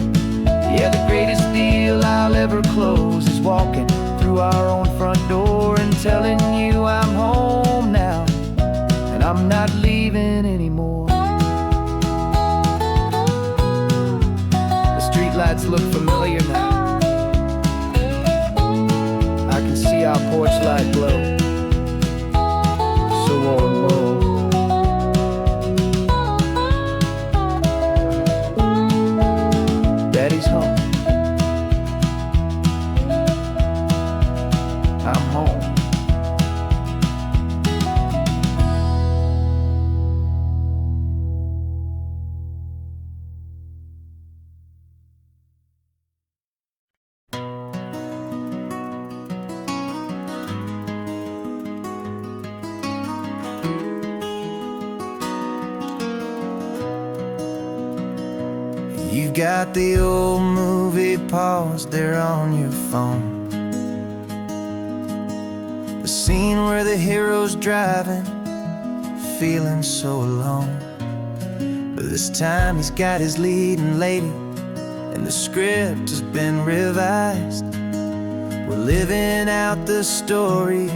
Yeah, the greatest deal I'll ever close is walking through our own front door and telling you I'm home now, and I'm not leaving anymore. lights look familiar now. I can see our porch light glow, so warm, warm. Daddy's home. I'm home. You've got the old movie paused there on your phone. The scene where the hero's driving, feeling so alone. But this time he's got his leading lady, and the script has been revised. We're living out the story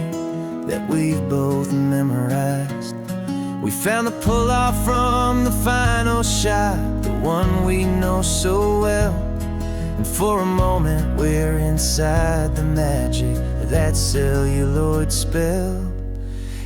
that we've both memorized. We found the pull-off from the final shot, the one we know so well. And for a moment we're inside the magic of that celluloid spell.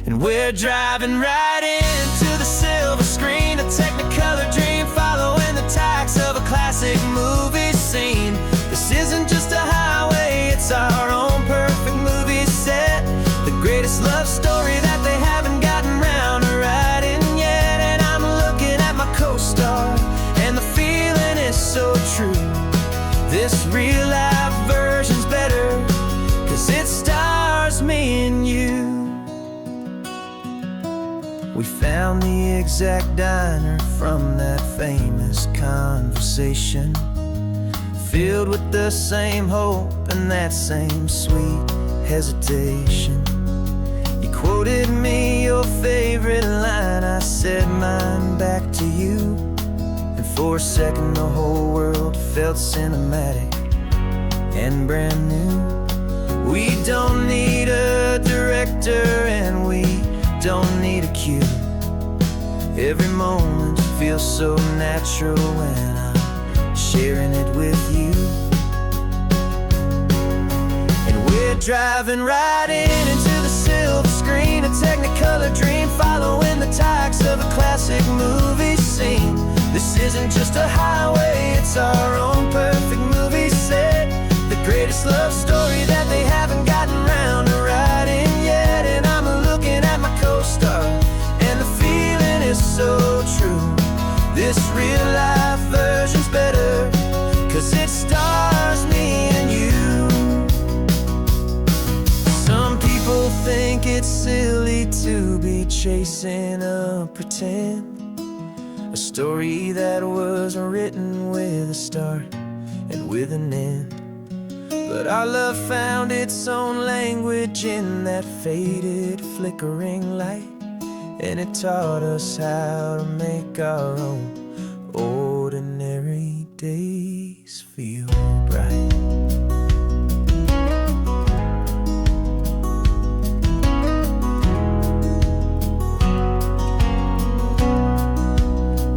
And we're driving right into the silver screen, a Technicolor dream, following the tacks of a classic movie scene. This isn't just a highway, it's our own perfect movie set, the greatest love story that they haven't gotten round to writing yet. And I'm looking at my co-star, and the feeling is so true. This real life version's better, 'cause it stars me and you. We found the exact diner from that famous conversation, filled with the same hope and that same sweet hesitation. You quoted me your favorite line, I said mine back to you. And for a second the whole world felt cinematic and brand new. We don't need a director and we don't need a cue. Every moment feels so natural when I'm sharing it with you. And we're driving right into the silver screen, a Technicolor dream, following the tacks of a classic movie scene. This isn't just a highway, it's our own perfect movie set, the greatest love story that they haven't gotten round to writing yet. And I'm looking at my co-star, and the feeling is so true. This real life version's better, 'cause it stars me and you. Some people think it's silly to be chasing a pretend, a story that was written with a start and with an end. But our love found its own language in that faded, flickering light, and it taught us how to make our own ordinary days feel bright.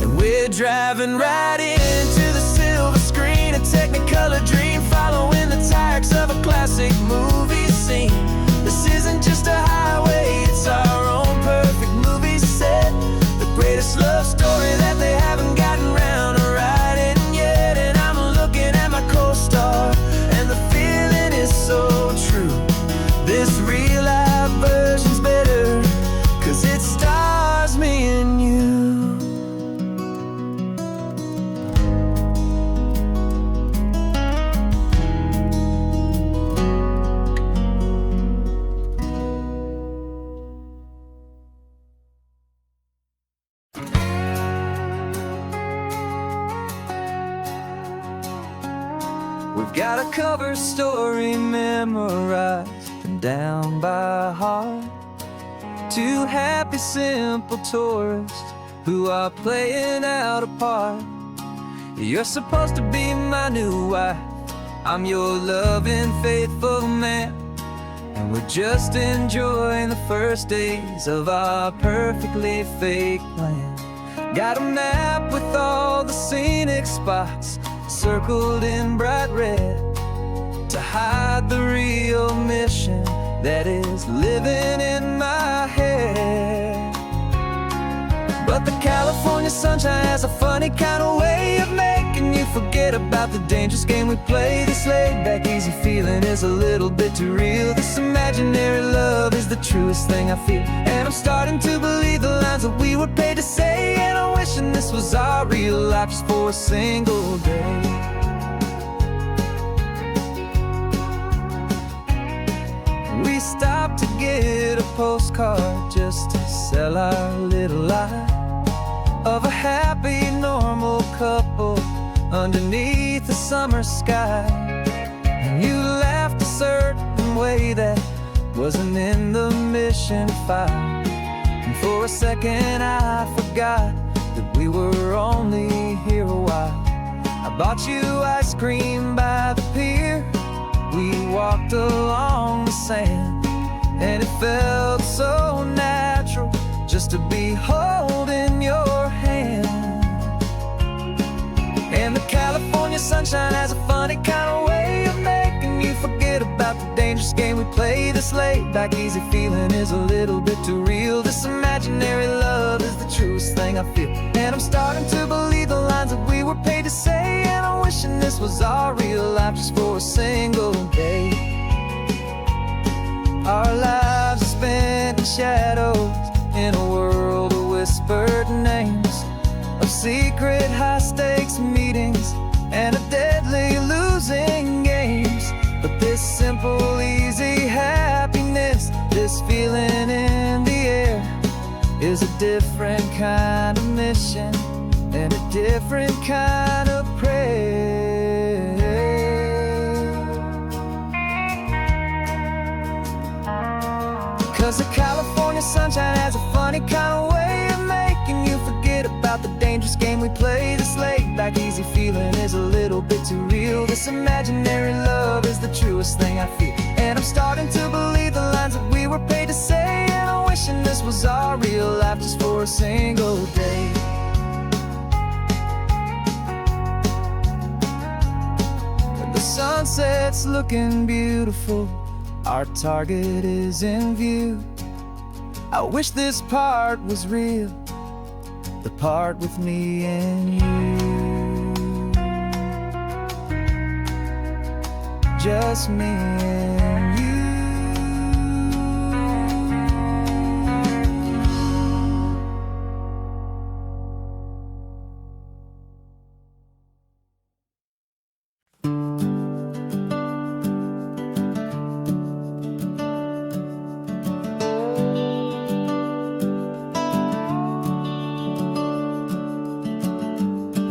And we're driving right into the silver screen, a Technicolor dream, following the tacks of a classic movie scene. This isn't just a highway, it's our own perfect movie set, the greatest love story that they haven't gotten round to writing yet. And I'm looking at my co-star, and the feeling is so true. This real life version's better, 'cause it stars me and you. We've got a cover story memorized and down by heart. Two happy, simple tourists who are playing out a part. You're supposed to be my new wife, I'm your loving, faithful man, and we're just enjoying the first days of our perfectly fake plan. Got a map with all the scenic spots, circled in bright red to hide the real mission that is living in my head. But the California sunshine has a funny kind of way of making you forget about the dangerous game we play. This laid-back, easy feeling is a little bit too real. This imaginary love is the truest thing I feel, and I'm starting to believe the lines that we were paid to say. And I'm wishing this was our real life just for a single day. We stopped to get a postcard just to sell our little lie of a happy, normal couple underneath the summer sky. And you laughed a certain way that wasn't in the mission file, and for a second I forgot that we were only here a while. I bought you ice cream by the pier. We walked along the sand, and it felt so natural just to be holding your hand. And the California sunshine has a funny kind of way of making you forget about the dangerous game we play. This laid-back, easy feeling is a little bit too real. This imaginary love is the truest thing I feel, and I'm starting to believe the lines that we were paid to say. And I'm wishing this was our real life just for a single day. Our lives are spent in shadows, in a world of whispered names, of secret high-stakes meetings and of deadly losing games. But this simple, easy happiness, this feeling in the air, is a different kind of mission and a different kind of prayer. 'Cause the California sunshine has a funny kind of way of making you forget about the dangerous game we play. This laid-back, easy feeling is a little bit too real. This imaginary love is the truest thing I feel, and I'm starting to believe the lines that we were paid to say. And I'm wishing this was our real life just for a single day. When the sunset's looking beautiful, our target is in view. I wish this part was real, the part with me and you. Just me and you.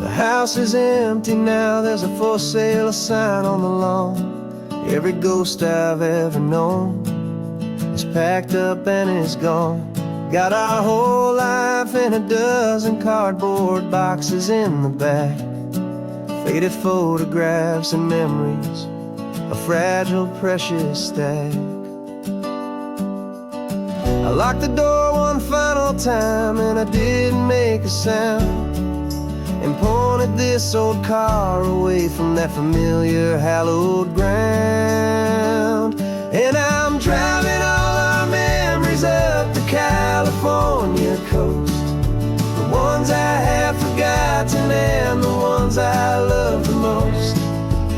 The house is empty now, there's a for sale sign on the lawn. Every ghost I've ever known is packed up and is gone. Got our whole life in a dozen cardboard boxes in the back. Faded photographs and memories, a fragile, precious stack. I locked the door one final time and I didn't make a sound, and pointed this old car away from that familiar hallowed ground. And I'm driving all our memories up the California coast, the ones I have forgotten and the ones I love the most.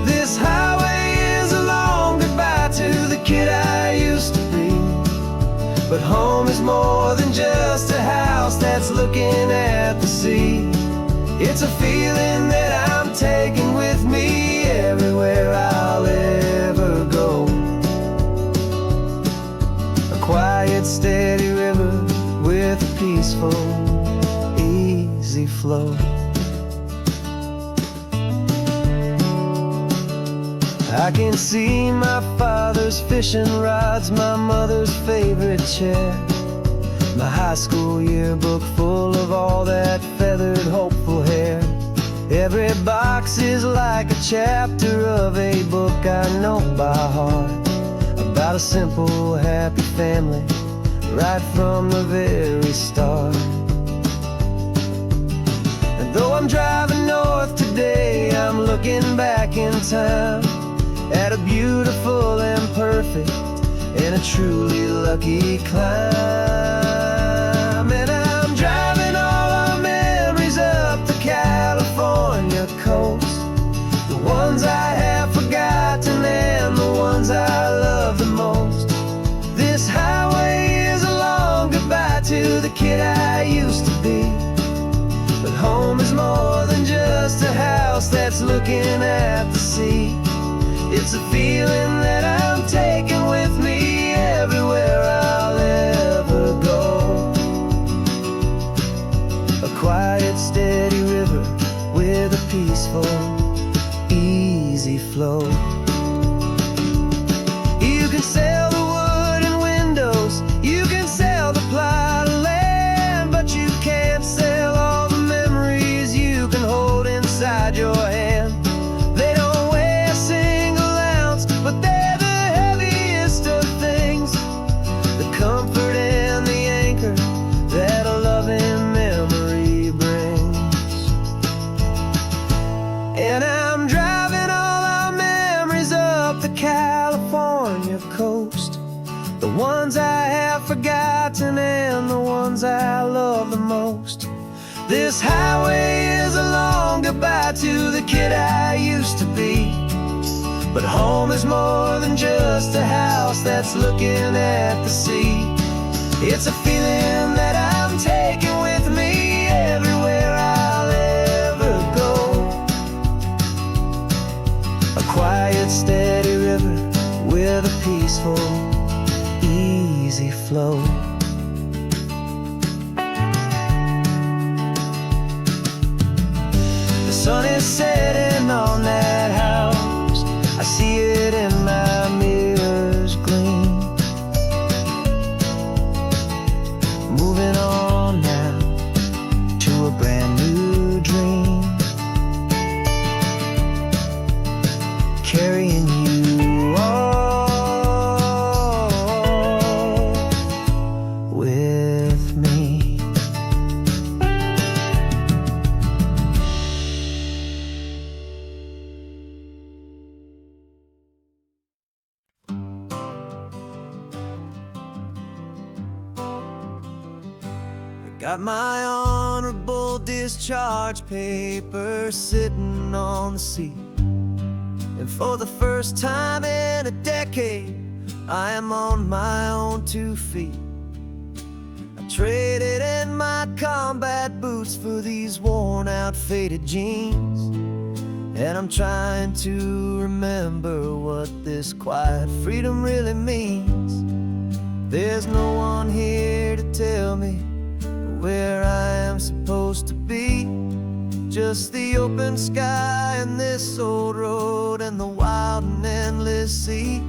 This highway is a long goodbye to the kid I used to be, but home is more than just a house that's looking at the sea. It's a feeling that I'm taking with me everywhere I'll ever go. A quiet, steady river with a peaceful, easy flow. I can see my father's fishing rods, my mother's favorite chair, my high school yearbook full of all that feathered, hopeful hair. Every box is like a chapter of a book I know by heart, about a simple, happy family right from the very start. And though I'm driving north today, I'm looking looking back in time at a beautiful and perfect and a truly lucky climb. And I'm driving all our memories up the California coast, the ones I have forgotten and the ones I love the most. This highway is a long goodbye to the kid I used to be. But home is more than just a house that's looking at the sea. It's a feeling that I'm taking with me everywhere I'll ever go. A quiet, steady river with a peaceful, easy flow. You can sail the wood and windows, you can sail the plot of land, but you can't sail all the memories you can hold inside your hand. They don't weigh a single ounce, but they're the heaviest of things, the comfort and the anchor that a loving memory brings. And I'm driving all our memories up the California coast, the ones I have forgotten and the ones I love the most. This highway is a long goodbye to the kid I used to be. But home is more than just a house that's looking at the sea. It's a feeling that I'm taking with me everywhere I'll ever go. A quiet, steady river with a peaceful, easy flow. The sun is setting on that house, I see it in my mirror's gleam. Moving on now to a brand new dream, carrying you all with me. Got my honorable discharge paper sitting on the seat, and for the first time in a decade, I am on my own 2 feet. I traded in my combat boots for these worn out faded jeans, and I'm trying to remember what this quiet freedom really means. There's no one here to tell me where I am supposed to be, just the open sky and this old road and the wild and endless sea.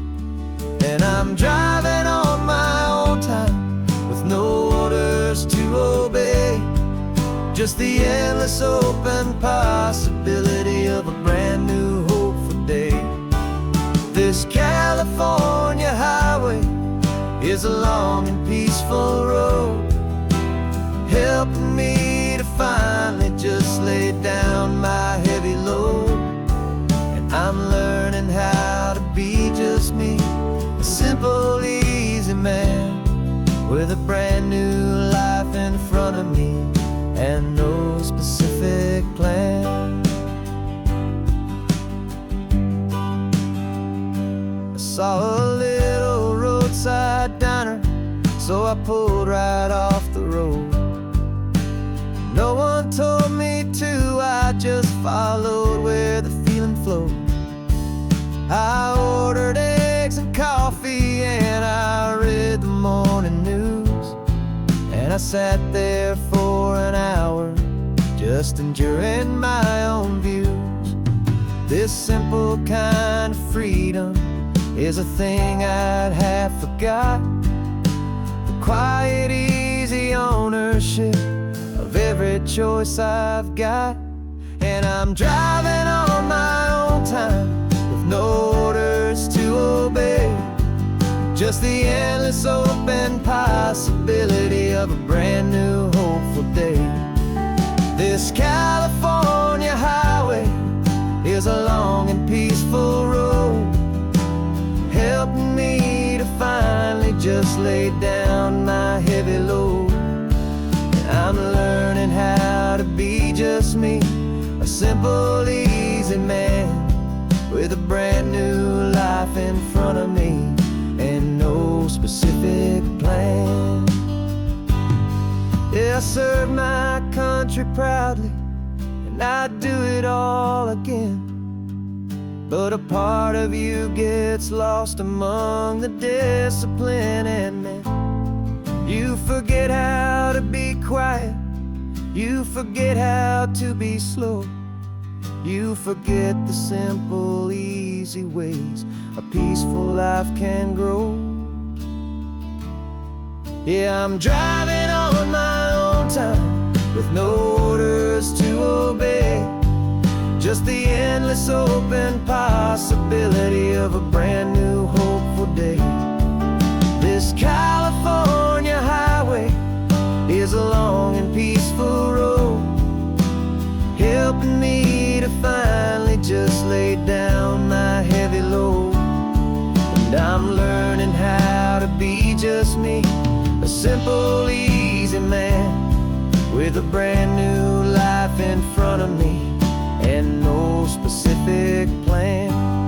And I'm driving on my own time with no orders to obey, just the endless open possibility of a brand new hopeful day. This California highway is a long and peaceful road, helping me to finally just lay down my heavy load. And I'm learning how to be just me, a simple, easy man with a brand new life in front of me and no specific plan. I saw a little roadside diner, so I pulled right off the road. No one told me to, I just followed where the feeling flowed. I ordered eggs and coffee and I read the morning news, and I sat there for an hour just enduring my own views. This simple kind of freedom is a thing I'd have forgot, the quiet, easy ownership of every choice I've got. And I'm driving on my own time with no orders to obey, just the endless open possibility of a brand new hopeful day. This California highway is a I'm learning how to be just me, a simple, easy man with a brand new life in front of me and no specific plan. Yeah, I serve my country proudly, and I'd do it all again. But a part of you gets lost among the discipline, and then you forget how to be quiet, you forget how to be slow, you forget the simple, easy ways a peaceful life can grow. Yeah, I'm driving on my own time with no orders to obey, just the endless open possibility of a brand new hopeful day. This California highway is a long and peaceful road, helping me to finally just lay down my heavy load. And I'm learning how to be just me, a simple, easy man with a brand new life in front of me and no specific plan.